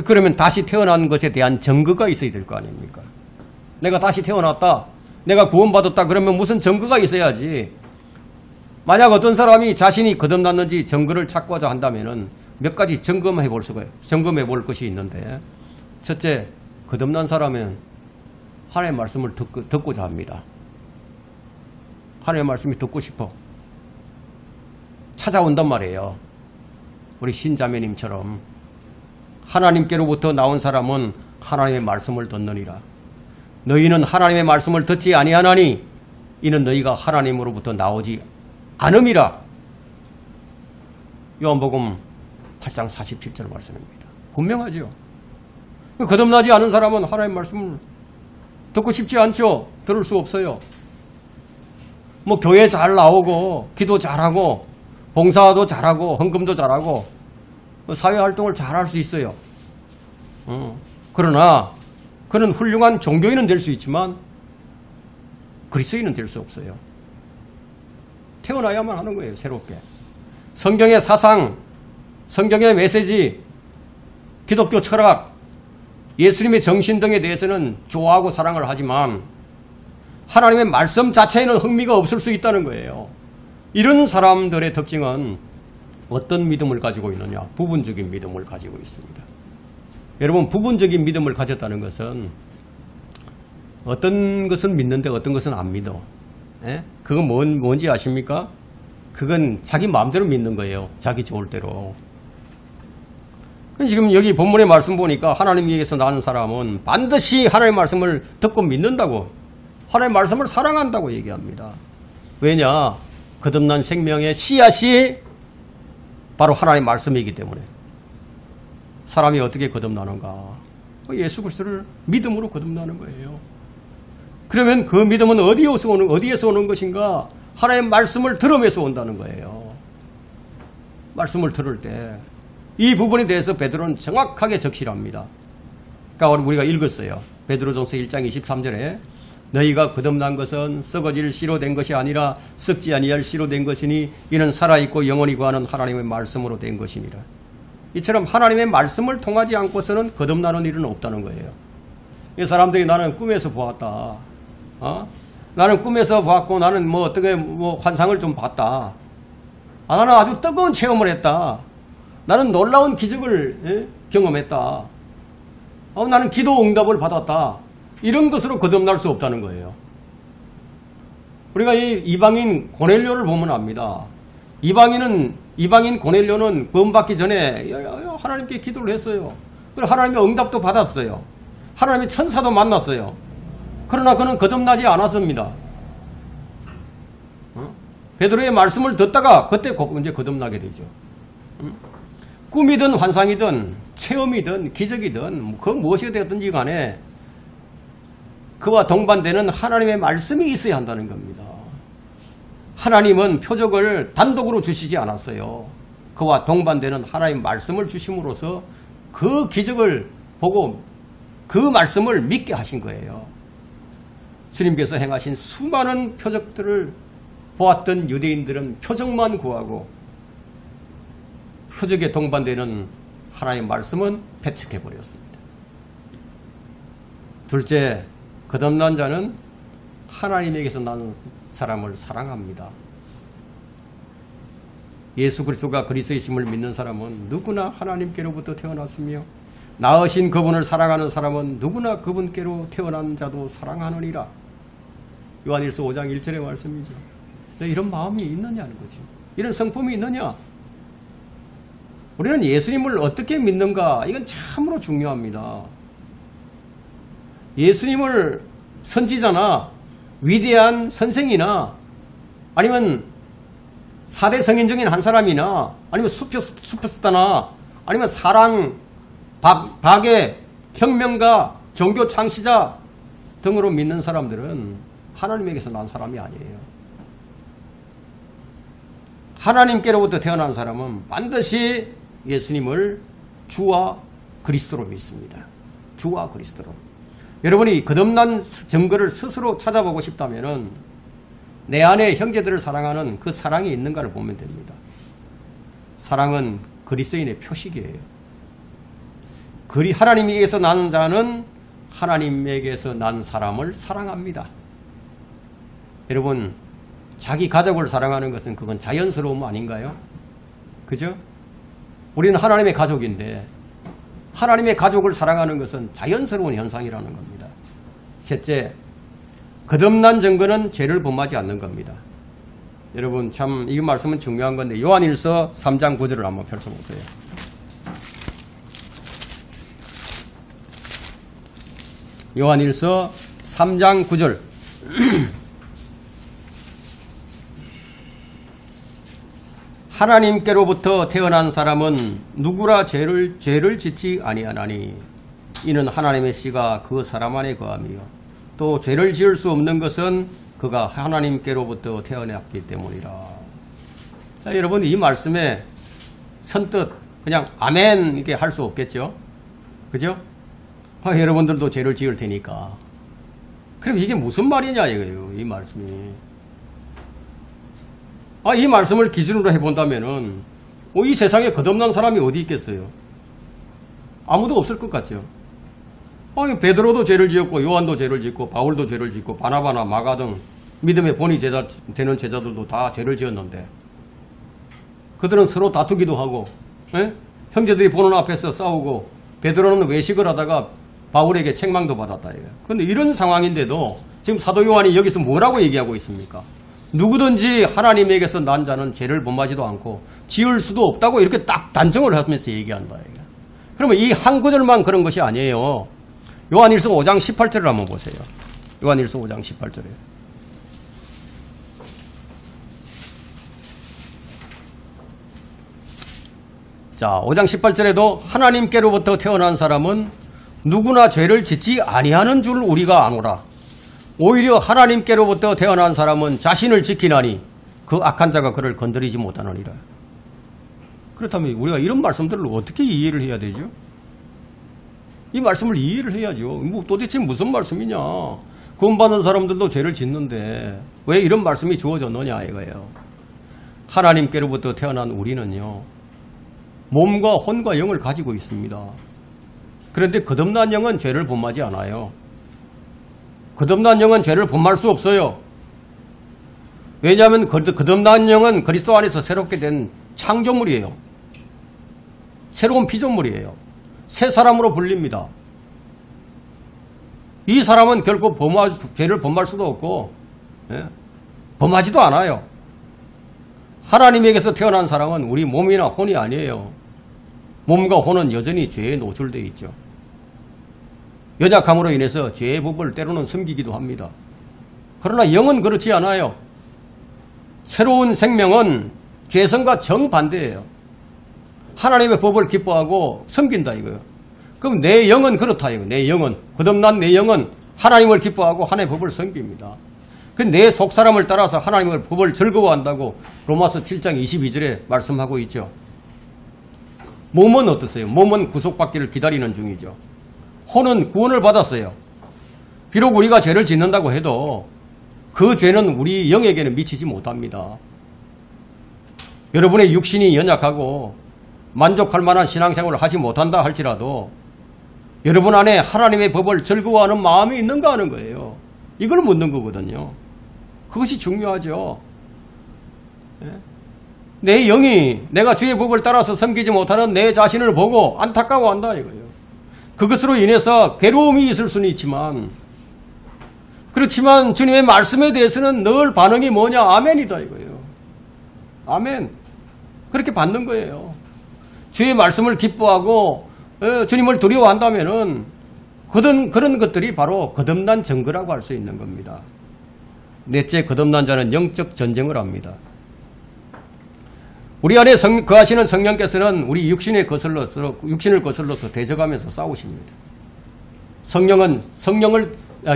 그러면 다시 태어난 것에 대한 증거가 있어야 될 거 아닙니까? 내가 다시 태어났다, 내가 구원받았다 그러면 무슨 증거가 있어야지. 만약 어떤 사람이 자신이 거듭났는지 증거를 찾고자 한다면 몇 가지 점검해 볼 것이 있는데, 첫째, 거듭난 사람은 하나님의 말씀을 듣고자 합니다. 하나님의 말씀이 듣고 싶어 찾아온단 말이에요. 우리 신자매님처럼 하나님께로부터 나온 사람은 하나님의 말씀을 듣느니라. 너희는 하나님의 말씀을 듣지 아니하나니 이는 너희가 하나님으로부터 나오지 않음이라. 요한복음 8장 47절 말씀입니다. 분명하죠. 거듭나지 않은 사람은 하나님의 말씀을 듣고 싶지 않죠. 들을 수 없어요. 뭐 교회 잘 나오고 기도 잘하고 봉사도 잘하고 헌금도 잘하고 사회활동을 잘할 수 있어요. 그러나 그는 훌륭한 종교인은 될 수 있지만 그리스도인은 될 수 없어요. 태어나야만 하는 거예요. 새롭게. 성경의 사상, 성경의 메시지, 기독교 철학, 예수님의 정신 등에 대해서는 좋아하고 사랑을 하지만 하나님의 말씀 자체에는 흥미가 없을 수 있다는 거예요. 이런 사람들의 특징은 어떤 믿음을 가지고 있느냐? 부분적인 믿음을 가지고 있습니다. 여러분, 부분적인 믿음을 가졌다는 것은 어떤 것은 믿는데 어떤 것은 안 믿어. 예? 그건 뭔지 아십니까? 그건 자기 마음대로 믿는 거예요. 자기 좋을 대로. 지금 여기 본문의 말씀 보니까 하나님에게서 나는 사람은 반드시 하나님의 말씀을 듣고 믿는다고, 하나님의 말씀을 사랑한다고 얘기합니다. 왜냐? 거듭난 생명의 씨앗이 바로 하나님의 말씀이기 때문에. 사람이 어떻게 거듭나는가? 예수 그리스도를 믿음으로 거듭나는 거예요. 그러면 그 믿음은 어디에서 오는 것인가? 하나님의 말씀을 들으면서 온다는 거예요. 말씀을 들을 때 이 부분에 대해서 베드로는 정확하게 적시합니다. 그러니까 우리가 읽었어요. 베드로전서 1장 23절에 너희가 거듭난 것은 썩어질 씨로 된 것이 아니라 썩지 아니할 씨로 된 것이니 이는 살아있고 영원히 거하는 하나님의 말씀으로 된 것이니라. 이처럼 하나님의 말씀을 통하지 않고서는 거듭나는 일은 없다는 거예요. 이 사람들이 나는 꿈에서 보았다. 나는 꿈에서 봤고 나는 뭐 어떻게 환상을 좀 봤다. 나는 아주 뜨거운 체험을 했다. 나는 놀라운 기적을 경험했다. 나는 기도 응답을 받았다. 이런 것으로 거듭날 수 없다는 거예요. 우리가 이 이방인 고넬료를 보면 압니다. 이방인 고넬료는 구원받기 전에 하나님께 기도를 했어요. 그리고 하나님의 응답도 받았어요. 하나님의 천사도 만났어요. 그러나 그는 거듭나지 않았습니다. 베드로의 말씀을 듣다가 그때 이제 거듭나게 되죠. 꿈이든 환상이든 체험이든 기적이든 그 무엇이 되었든지 간에 그와 동반되는 하나님의 말씀이 있어야 한다는 겁니다. 하나님은 표적을 단독으로 주시지 않았어요. 그와 동반되는 하나님 말씀을 주심으로써 그 기적을 보고 그 말씀을 믿게 하신 거예요. 주님께서 행하신 수많은 표적들을 보았던 유대인들은 표적만 구하고 표적에 동반되는 하나님의 말씀은 배척해버렸습니다. 둘째, 거듭난 자는 하나님에게서 난 사람을 사랑합니다. 예수 그리스도가 그리스도이심을 믿는 사람은 누구나 하나님께로부터 태어났으며 낳으신 그분을 사랑하는 사람은 누구나 그분께로 태어난 자도 사랑하느니라. 요한일서 5장 1절의 말씀이죠. 이런 마음이 있느냐는 거죠. 이런 성품이 있느냐? 우리는 예수님을 어떻게 믿는가? 이건 참으로 중요합니다. 예수님을 선지자나 위대한 선생이나 아니면 4대 성인 중인 한 사람이나 아니면 슈퍼스타나 아니면 사랑, 박의 혁명가, 종교 창시자 등으로 믿는 사람들은 하나님에게서 난 사람이 아니에요. 하나님께로부터 태어난 사람은 반드시 예수님을 주와 그리스도로 믿습니다. 주와 그리스도로. 여러분이 거듭난 증거를 스스로 찾아보고 싶다면 내 안에 형제들을 사랑하는 그 사랑이 있는가를 보면 됩니다. 사랑은 그리스도인의 표식이에요. 하나님에게서 난 자는 하나님에게서 난 사람을 사랑합니다. 여러분, 자기 가족을 사랑하는 것은 그건 자연스러움 아닌가요? 그죠? 우리는 하나님의 가족인데 하나님의 가족을 사랑하는 것은 자연스러운 현상이라는 겁니다. 셋째, 거듭난 증거는 죄를 범하지 않는 겁니다. 여러분, 참 이 말씀은 중요한 건데 요한일서 3장 9절을 한번 펼쳐보세요. 요한일서 3장 9절 하나님께로부터 태어난 사람은 누구라 죄를 짓지 아니하나니 이는 하나님의 씨가 그 사람 안에 거하며 또 죄를 지을 수 없는 것은 그가 하나님께로부터 태어났기 때문이라. 자, 여러분, 이 말씀에 선뜻 그냥 아멘 이렇게 할 수 없겠죠? 그죠? 여러분들도 죄를 지을 테니까. 그럼 이게 무슨 말이냐 이거예요, 이 말씀이. 이 말씀을 기준으로 해본다면은, 이 세상에 거듭난 사람이 어디 있겠어요? 아무도 없을 것 같죠? 베드로도 죄를 지었고, 요한도 죄를 짓고, 바울도 죄를 짓고, 바나바나 마가 등 믿음의 본이 되는 제자들도 다 죄를 지었는데, 그들은 서로 다투기도 하고, 형제들이 보는 앞에서 싸우고, 베드로는 외식을 하다가 바울에게 책망도 받았다. 그런데 이런 상황인데도 지금 사도 요한이 여기서 뭐라고 얘기하고 있습니까? 누구든지 하나님에게서 난 자는 죄를 범하지도 않고 지을 수도 없다고 이렇게 딱 단정을 하면서 얘기한다. 그러면 이 한 구절만 그런 것이 아니에요. 요한일서 5장 18절을 한번 보세요. 요한일서 5장 18절에. 자, 5장 18절에도 하나님께로부터 태어난 사람은 누구나 죄를 짓지 아니하는 줄 우리가 아노라. 오히려 하나님께로부터 태어난 사람은 자신을 지키나니 그 악한 자가 그를 건드리지 못하느니라. 그렇다면 우리가 이런 말씀들을 어떻게 이해를 해야 되죠? 이 말씀을 이해를 해야죠. 도대체 무슨 말씀이냐. 구원받은 사람들도 죄를 짓는데 왜 이런 말씀이 주어졌느냐 이거예요. 하나님께로부터 태어난 우리는요, 몸과 혼과 영을 가지고 있습니다. 그런데 거듭난 영은 죄를 범하지 않아요. 거듭난 영은 죄를 범할 수 없어요. 왜냐하면 거듭난 영은 그리스도 안에서 새롭게 된 창조물이에요. 새로운 피조물이에요. 새 사람으로 불립니다. 이 사람은 결코 죄를 범할 수도 없고 범하지도 않아요. 하나님에게서 태어난 사람은 우리 몸이나 혼이 아니에요. 몸과 혼은 여전히 죄에 노출되어 있죠. 연약함으로 인해서 죄의 법을 때로는 섬기기도 합니다. 그러나 영은 그렇지 않아요. 새로운 생명은 죄성과 정반대예요. 하나님의 법을 기뻐하고 섬긴다 이거예요. 그럼 내 영은 그렇다 이거예요. 내 영은, 거듭난 내 영은 하나님을 기뻐하고 하나님의 법을 섬깁니다. 그 내 속사람을 따라서 하나님의 법을 즐거워한다고 로마서 7장 22절에 말씀하고 있죠. 몸은 어떠세요? 몸은 구속받기를 기다리는 중이죠. 혼은 구원을 받았어요. 비록 우리가 죄를 짓는다고 해도 그 죄는 우리 영에게는 미치지 못합니다. 여러분의 육신이 연약하고 만족할 만한 신앙생활을 하지 못한다 할지라도 여러분 안에 하나님의 법을 즐거워하는 마음이 있는가 하는 거예요. 이걸 묻는 거거든요. 그것이 중요하죠. 내 영이 내가 주의 법을 따라서 섬기지 못하는 내 자신을 보고 안타까워한다 이거예요. 그것으로 인해서 괴로움이 있을 수는 있지만 그렇지만 주님의 말씀에 대해서는 늘 반응이 뭐냐? 아멘이다 이거예요. 아멘. 그렇게 받는 거예요. 주의 말씀을 기뻐하고 주님을 두려워한다면은 그런 것들이 바로 거듭난 증거라고 할 수 있는 겁니다. 넷째, 거듭난 자는 영적 전쟁을 합니다. 우리 안에 거하시는 성령께서는 우리 육신을 거슬러서 대적하면서 싸우십니다.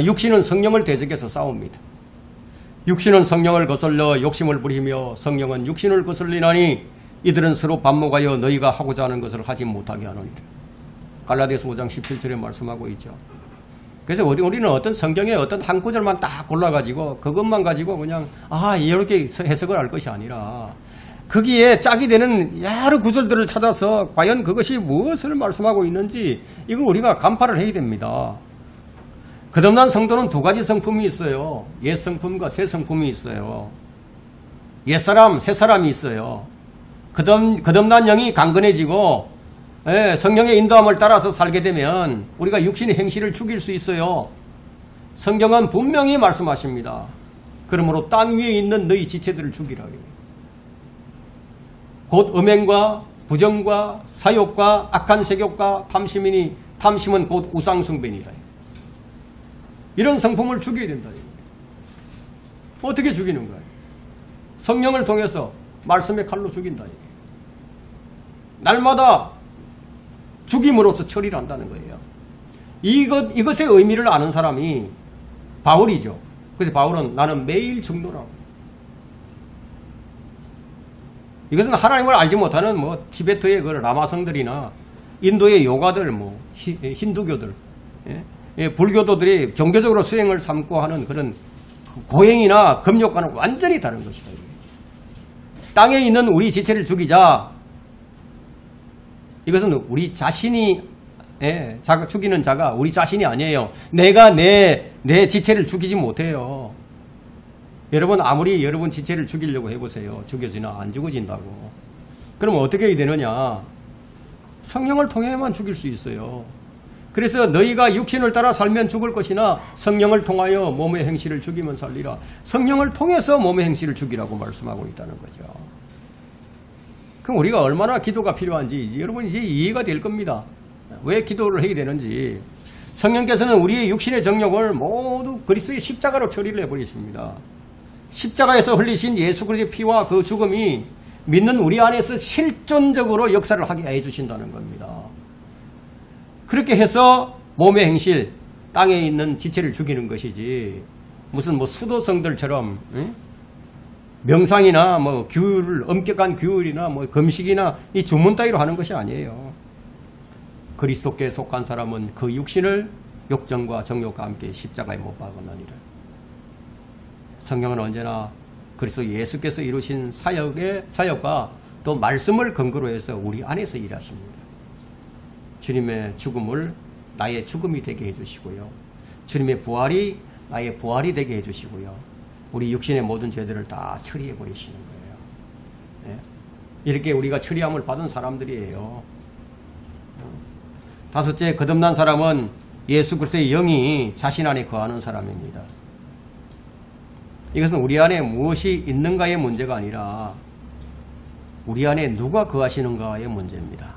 육신은 성령을 대적해서 싸웁니다. 육신은 성령을 거슬러 욕심을 부리며 성령은 육신을 거슬리나니 이들은 서로 반목하여 너희가 하고자 하는 것을 하지 못하게 하느니라. 갈라디아서 5장 17절에 말씀하고 있죠. 그래서 우리는 어떤 성경의 어떤 한 구절만 딱 골라가지고 그것만 가지고 그냥 이렇게 해석을 할 것이 아니라 거기에 짝이 되는 여러 구절들을 찾아서 과연 그것이 무엇을 말씀하고 있는지 이걸 우리가 간파를 해야 됩니다. 거듭난 성도는 두 가지 성품이 있어요. 옛 성품과 새 성품이 있어요. 옛사람, 새사람이 있어요. 거듭난 영이 강건해지고 성령의 인도함을 따라서 살게 되면 우리가 육신의 행실을 죽일 수 있어요. 성경은 분명히 말씀하십니다. 그러므로 땅 위에 있는 너희 지체들을 죽이라. 곧 음행과 부정과 사욕과 악한 색욕과 탐심이니 탐심은 곧 우상숭배니라. 이런 성품을 죽여야 된다. 어떻게 죽이는 거예요? 성령을 통해서 말씀의 칼로 죽인다. 날마다 죽임으로써 처리를 한다는 거예요. 이것의 의미를 아는 사람이 바울이죠. 그래서 바울은 나는 매일 죽노라고. 이것은 하나님을 알지 못하는 티베트의 그 라마성들이나 인도의 요가들, 힌두교들, 불교도들이 종교적으로 수행을 삼고 하는 그런 고행이나 금욕과는 완전히 다른 것이다. 땅에 있는 우리 지체를 죽이자. 이것은 우리 자신이 죽이는 자가 우리 자신이 아니에요. 내가 내 지체를 죽이지 못해요. 여러분 아무리 여러분 지체를 죽이려고 해보세요. 죽여지나 안 죽어진다고. 그럼 어떻게 해야 되느냐? 성령을 통해만 죽일 수 있어요. 그래서 너희가 육신을 따라 살면 죽을 것이나 성령을 통하여 몸의 행실을 죽이면 살리라. 성령을 통해서 몸의 행실을 죽이라고 말씀하고 있다는 거죠. 그럼 우리가 얼마나 기도가 필요한지 여러분 이제 이해가 될 겁니다. 왜 기도를 해야 되는지. 성령께서는 우리의 육신의 정욕을 모두 그리스도의 십자가로 처리를 해버리십니다. 십자가에서 흘리신 예수 그리스도의 피와 그 죽음이 믿는 우리 안에서 실존적으로 역사를 하게 해주신다는 겁니다. 그렇게 해서 몸의 행실, 땅에 있는 지체를 죽이는 것이지 무슨 수도성들처럼 명상이나 엄격한 규율이나 금식이나 이 주문 따위로 하는 것이 아니에요. 그리스도께 속한 사람은 그 육신을 욕정과 정욕과 함께 십자가에 못 박았느니라. 성경은 언제나 그리스도 예수께서 이루신 사역과 또 말씀을 근거로 해서 우리 안에서 일하십니다. 주님의 죽음을 나의 죽음이 되게 해주시고요. 주님의 부활이 나의 부활이 되게 해주시고요. 우리 육신의 모든 죄들을 다 처리해 버리시는 거예요. 이렇게 우리가 처리함을 받은 사람들이에요. 다섯째, 거듭난 사람은 예수 그리스도의 영이 자신 안에 거하는 사람입니다. 이것은 우리 안에 무엇이 있는가의 문제가 아니라 우리 안에 누가 거하시는가의 문제입니다.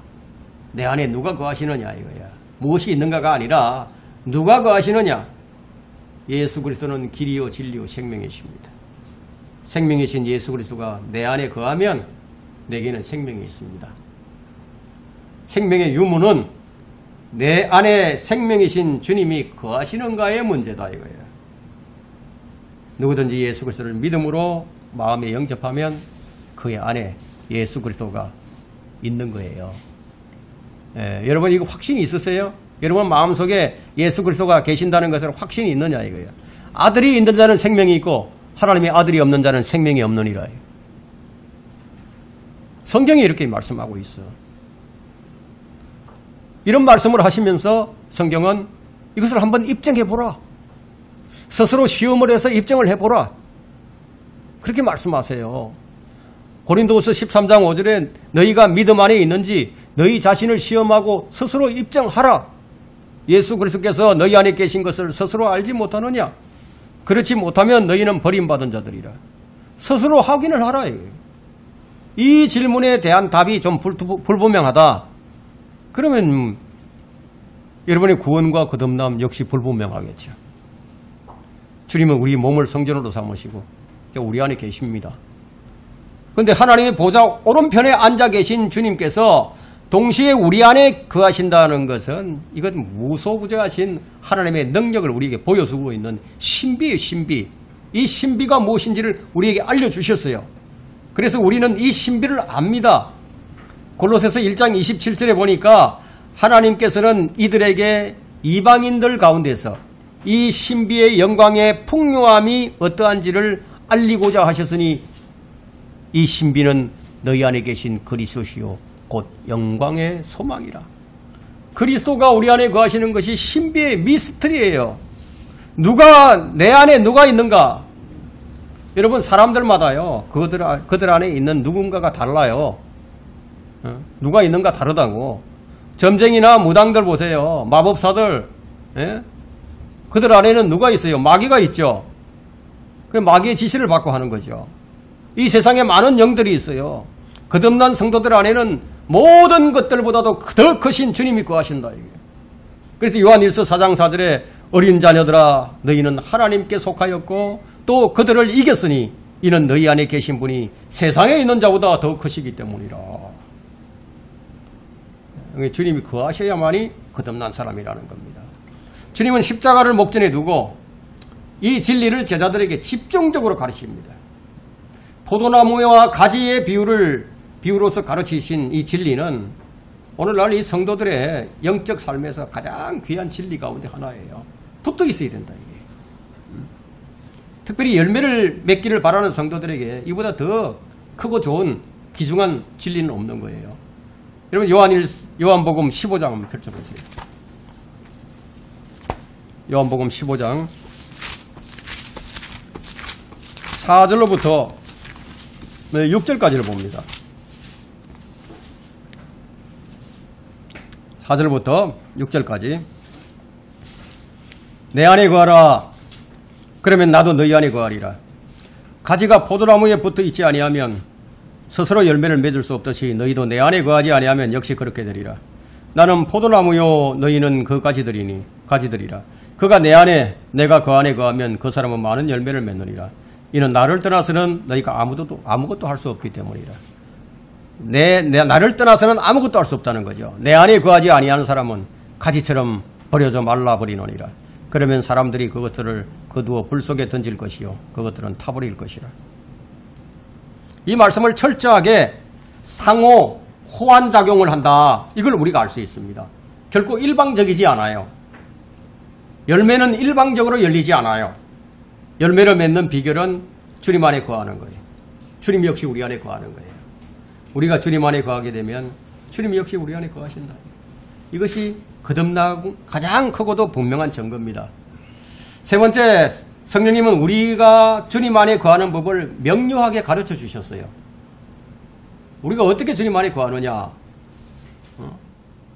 내 안에 누가 거하시느냐 이거야. 무엇이 있는가가 아니라 누가 거하시느냐. 예수 그리스도는 길이요 진리요 생명이십니다. 생명이신 예수 그리스도가 내 안에 거하면 내게는 생명이 있습니다. 생명의 유무는 내 안에 생명이신 주님이 거하시는가의 문제다 이거예요. 누구든지 예수 그리스도를 믿음으로 마음에 영접하면 그의 안에 예수 그리스도가 있는 거예요. 여러분 이거 확신이 있으세요? 여러분 마음속에 예수 그리스도가 계신다는 것을 확신이 있느냐 이거예요. 아들이 있는 자는 생명이 있고 하나님의 아들이 없는 자는 생명이 없느니라. 성경이 이렇게 말씀하고 있어. 이런 말씀을 하시면서 성경은 이것을 한번 입증해보라. 스스로 시험을 해서 입증을 해보라. 그렇게 말씀하세요. 고린도후서 13장 5절에 너희가 믿음 안에 있는지 너희 자신을 시험하고 스스로 입증하라. 예수 그리스도께서 너희 안에 계신 것을 스스로 알지 못하느냐? 그렇지 못하면 너희는 버림받은 자들이라. 스스로 확인을 하라. 이 질문에 대한 답이 좀 불분명하다. 그러면 여러분의 구원과 거듭남 역시 불분명하겠죠. 주님은 우리 몸을 성전으로 삼으시고 우리 안에 계십니다. 그런데 하나님의 보좌 오른편에 앉아 계신 주님께서 동시에 우리 안에 거하신다는 것은 이건 무소부재하신 하나님의 능력을 우리에게 보여주고 있는 신비예요. 신비. 이 신비가 무엇인지를 우리에게 알려주셨어요. 그래서 우리는 이 신비를 압니다. 골로새서 1장 27절에 보니까 하나님께서는 이들에게 이방인들 가운데서 이 신비의 영광의 풍요함이 어떠한지를 알리고자 하셨으니 이 신비는 너희 안에 계신 그리스도시요 곧 영광의 소망이라. 그리스도가 우리 안에 거하시는 것이 신비의 미스터리예요. 내 안에 누가 있는가? 여러분 사람들마다요 그들 안에 있는 누군가가 달라요. 누가 있는가 다르다고. 점쟁이나 무당들 보세요. 마법사들. 그들 안에는 누가 있어요? 마귀가 있죠. 그 마귀의 지시를 받고 하는 거죠. 이 세상에 많은 영들이 있어요. 거듭난 성도들 안에는 모든 것들보다도 더 크신 주님이 거하신다. 그래서 요한일서 4장 4절에 어린 자녀들아 너희는 하나님께 속하였고 또 그들을 이겼으니 이는 너희 안에 계신 분이 세상에 있는 자보다 더 크시기 때문이라. 주님이 거하셔야만이 거듭난 사람이라는 겁니다. 주님은 십자가를 목전에 두고 이 진리를 제자들에게 집중적으로 가르칩니다. 포도나무와 가지의 비유로서 가르치신 이 진리는 오늘날 이 성도들의 영적 삶에서 가장 귀한 진리 가운데 하나예요. 붙어 있어야 된다 이게. 특별히 열매를 맺기를 바라는 성도들에게 이보다 더 크고 좋은 귀중한 진리는 없는 거예요. 여러분 요한복음 15장 한번 펼쳐보세요. 요한복음 15장 4절로부터 6절까지를 봅니다. 4절부터 6절까지 내 안에 거하라. 그러면 나도 너희 안에 거하리라. 가지가 포도나무에 붙어 있지 아니하면 스스로 열매를 맺을 수 없듯이 너희도 내 안에 거하지 아니하면 역시 그렇게 되리라. 나는 포도나무요 너희는 그 가지들이라. 그가 내 안에 내가 그 안에 거하면 그 사람은 많은 열매를 맺느니라. 이는 나를 떠나서는 너희가 아무것도 할 수 없기 때문이라. 나를 떠나서는 아무것도 할 수 없다는 거죠. 내 안에 거하지 아니하는 사람은 가지처럼 버려져 말라버리노니라. 그러면 사람들이 그것들을 거두어 불 속에 던질 것이요 그것들은 타버릴 것이라. 이 말씀을 철저하게 상호 호환작용을 한다. 이걸 우리가 알 수 있습니다. 결코 일방적이지 않아요. 열매는 일방적으로 열리지 않아요. 열매를 맺는 비결은 주님 안에 거하는 거예요. 주님 역시 우리 안에 거하는 거예요. 우리가 주님 안에 거하게 되면 주님 역시 우리 안에 거하신다. 이것이 거듭나고 가장 크고도 분명한 증거입니다. 세 번째, 성령님은 우리가 주님 안에 거하는 법을 명료하게 가르쳐 주셨어요. 우리가 어떻게 주님 안에 거하느냐?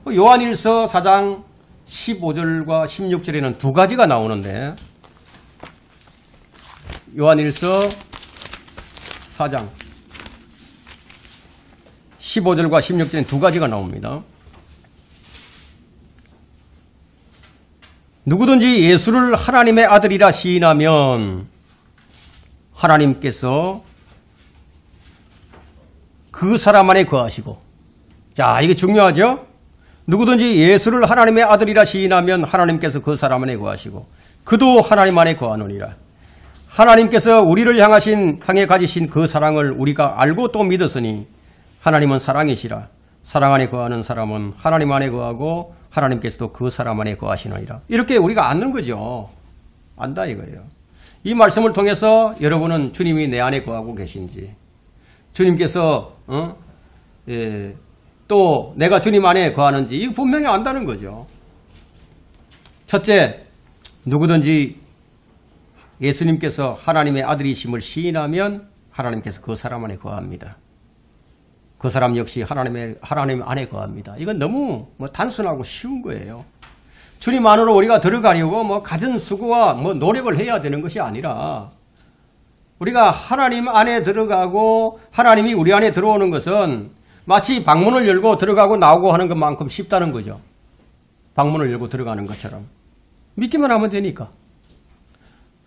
요한일서 4장 15절과 16절에는 두 가지가 나오는데 요한일서 4장 15절과 16절에는 두 가지가 나옵니다. 누구든지 예수를 하나님의 아들이라 시인하면 하나님께서 그 사람 안에 거하시고, 자, 이게 중요하죠? 누구든지 예수를 하나님의 아들이라 시인하면 하나님께서 그 사람 안에 거하시고 그도 하나님 안에 거하느니라. 하나님께서 우리를 향해 가지신 그 사랑을 우리가 알고 또 믿었으니 하나님은 사랑이시라. 사랑 안에 거하는 사람은 하나님 안에 거하고 하나님께서도 그 사람 안에 거하시느니라. 이렇게 우리가 아는 거죠. 안다 이거예요. 이 말씀을 통해서 여러분은 주님이 내 안에 거하고 계신지, 주님께서 또 내가 주님 안에 거하는지 이거 분명히 안다는 거죠. 첫째, 누구든지 예수님께서 하나님의 아들이심을 시인하면 하나님께서 그 사람 안에 거합니다. 그 사람 역시 하나님 안에 거합니다. 이건 너무 단순하고 쉬운 거예요. 주님 안으로 우리가 들어가려고 갖은 수고와 노력을 해야 되는 것이 아니라 우리가 하나님 안에 들어가고 하나님이 우리 안에 들어오는 것은 마치 방문을 열고 들어가고 나오고 하는 것만큼 쉽다는 거죠. 방문을 열고 들어가는 것처럼. 믿기만 하면 되니까.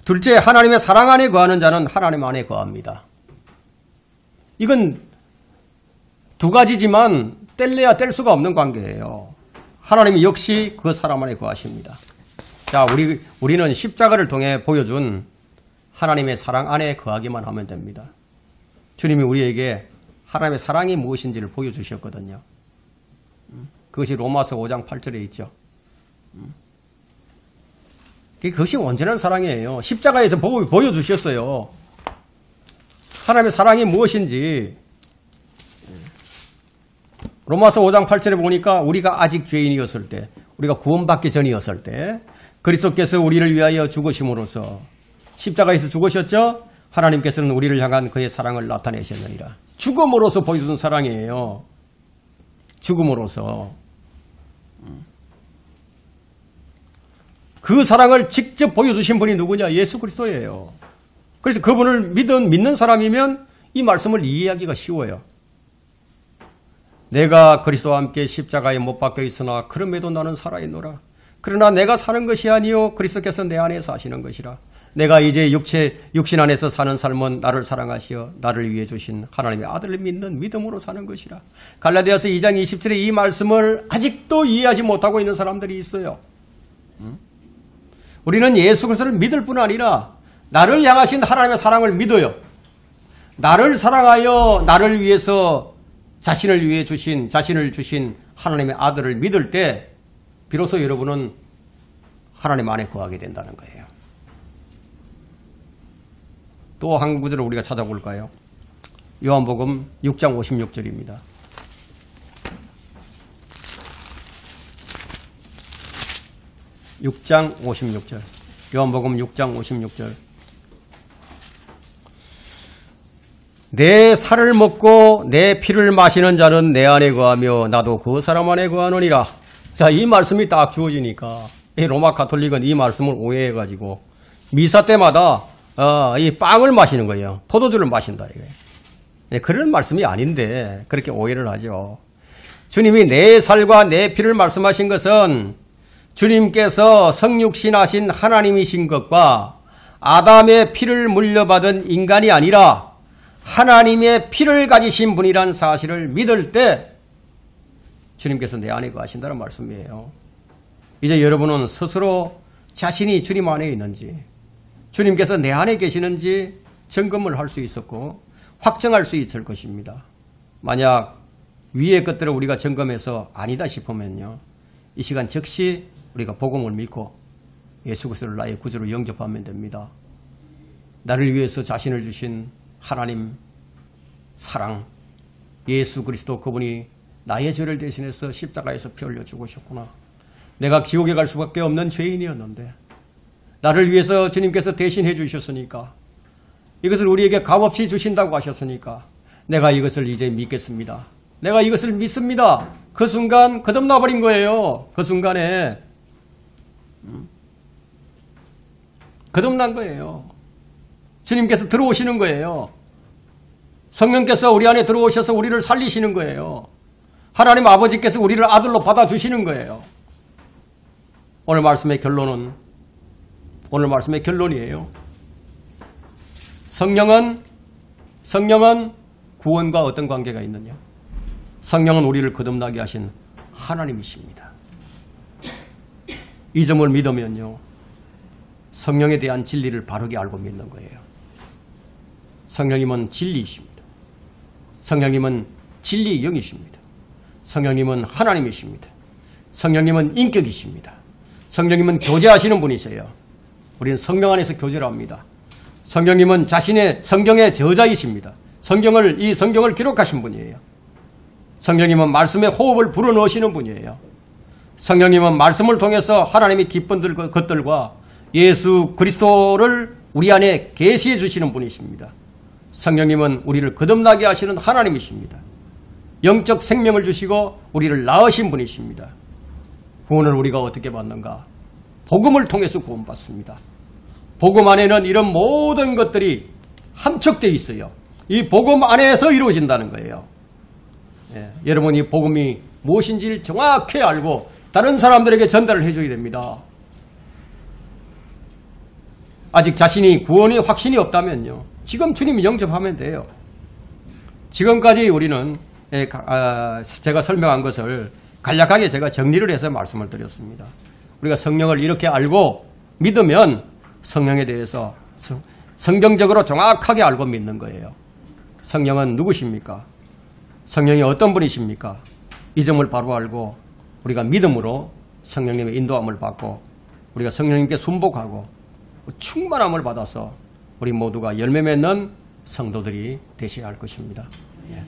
둘째, 하나님의 사랑 안에 거하는 자는 하나님 안에 거합니다. 이건 두 가지지만 뗄래야 뗄 수가 없는 관계예요. 하나님이 역시 그 사람 안에 거하십니다. 자, 우리는 십자가를 통해 보여준 하나님의 사랑 안에 거하기만 하면 됩니다. 주님이 우리에게 하나님의 사랑이 무엇인지를 보여주셨거든요. 그것이 로마서 5장 8절에 있죠. 그것이 온전한 사랑이에요. 십자가에서 보여주셨어요. 하나님의 사랑이 무엇인지. 로마서 5장 8절에 보니까 우리가 아직 죄인이었을 때, 우리가 구원받기 전이었을 때 그리스도께서 우리를 위하여 죽으심으로써, 십자가에서 죽으셨죠? 하나님께서는 우리를 향한 그의 사랑을 나타내셨느니라. 죽음으로써 보여준 사랑이에요. 죽음으로써. 그 사랑을 직접 보여주신 분이 누구냐? 예수 그리스도예요. 그래서 그분을 믿는 사람이면 이 말씀을 이해하기가 쉬워요. 내가 그리스도와 함께 십자가에 못 박혀 있으나 그럼에도 나는 살아있노라. 그러나 내가 사는 것이 아니요 그리스도께서 내 안에 사시는 것이라. 내가 이제 육신 안에서 사는 삶은 나를 사랑하시어 나를 위해 주신 하나님의 아들을 믿는 믿음으로 사는 것이라. 갈라디아서 2장 20절에 이 말씀을 아직도 이해하지 못하고 있는 사람들이 있어요. 우리는 예수 그리스도를 믿을 뿐 아니라 나를 향하신 하나님의 사랑을 믿어요. 나를 사랑하여 나를 위해서 자신을 주신 하나님의 아들을 믿을 때 비로소 여러분은 하나님 안에 거하게 된다는 거예요. 또 한 구절을 우리가 찾아볼까요? 요한복음 6장 56절입니다. 요한복음 6장 56절. 내 살을 먹고 내 피를 마시는 자는 내 안에 거하며 나도 그 사람 안에 거하느니라. 자, 이 말씀이 딱 주어지니까 이 로마 가톨릭은 이 말씀을 오해해가지고 미사 때마다 이 빵을 마시는 거예요. 포도주를 마신다 이거예요. 네, 그런 말씀이 아닌데 그렇게 오해를 하죠. 주님이 내 살과 내 피를 말씀하신 것은 주님께서 성육신하신 하나님이신 것과 아담의 피를 물려받은 인간이 아니라 하나님의 피를 가지신 분이란 사실을 믿을 때 주님께서 내 안에 거하신다는 말씀이에요. 이제 여러분은 스스로 자신이 주님 안에 있는지, 주님께서 내 안에 계시는지 점검을 할 수 있었고 확정할 수 있을 것입니다. 만약 위의 것들을 우리가 점검해서 아니다 싶으면요, 이 시간 즉시 우리가 복음을 믿고 예수 그리스도를 나의 구주로 영접하면 됩니다. 나를 위해서 자신을 주신 하나님 사랑, 예수 그리스도 그분이 나의 죄를 대신해서 십자가에서 피 흘려 죽으셨구나. 내가 지옥에 갈 수밖에 없는 죄인이었는데 나를 위해서 주님께서 대신해 주셨으니까, 이것을 우리에게 값없이 주신다고 하셨으니까 내가 이것을 이제 믿겠습니다. 내가 이것을 믿습니다. 그 순간 거듭나버린 거예요. 그 순간에 거듭난 거예요. 주님께서 들어오시는 거예요. 성령께서 우리 안에 들어오셔서 우리를 살리시는 거예요. 하나님 아버지께서 우리를 아들로 받아주시는 거예요. 오늘 말씀의 결론이에요. 성령은 구원과 어떤 관계가 있느냐? 성령은 우리를 거듭나게 하신 하나님이십니다. 이 점을 믿으면요, 성령에 대한 진리를 바르게 알고 믿는 거예요. 성령님은 진리이십니다. 성령님은 진리의 영이십니다. 성령님은 하나님이십니다. 성령님은 인격이십니다. 성령님은 교제하시는 분이세요. 우리는 성령 안에서 교제를 합니다. 성령님은 자신의 성경의 저자이십니다. 이 성경을 기록하신 분이에요. 성령님은 말씀에 호흡을 불어넣으시는 분이에요. 성령님은 말씀을 통해서 하나님이 기쁜 것들과 예수 그리스도를 우리 안에 계시해 주시는 분이십니다. 성령님은 우리를 거듭나게 하시는 하나님이십니다. 영적 생명을 주시고 우리를 낳으신 분이십니다. 구원을 우리가 어떻게 받는가? 복음을 통해서 구원받습니다. 복음 안에는 이런 모든 것들이 함축되어 있어요. 이 복음 안에서 이루어진다는 거예요. 여러분, 이 복음이 무엇인지를 정확히 알고 다른 사람들에게 전달을 해줘야 됩니다. 아직 자신이 구원의 확신이 없다면요, 지금 주님이 영접하면 돼요. 지금까지 우리는 제가 설명한 것을 간략하게 제가 정리를 해서 말씀을 드렸습니다. 우리가 성령을 이렇게 알고 믿으면 성령에 대해서 성경적으로 정확하게 알고 믿는 거예요. 성령은 누구십니까? 성령이 어떤 분이십니까? 이 점을 바로 알고 우리가 믿음으로 성령님의 인도함을 받고 우리가 성령님께 순복하고 충만함을 받아서 우리 모두가 열매 맺는 성도들이 되셔야 할 것입니다. 예.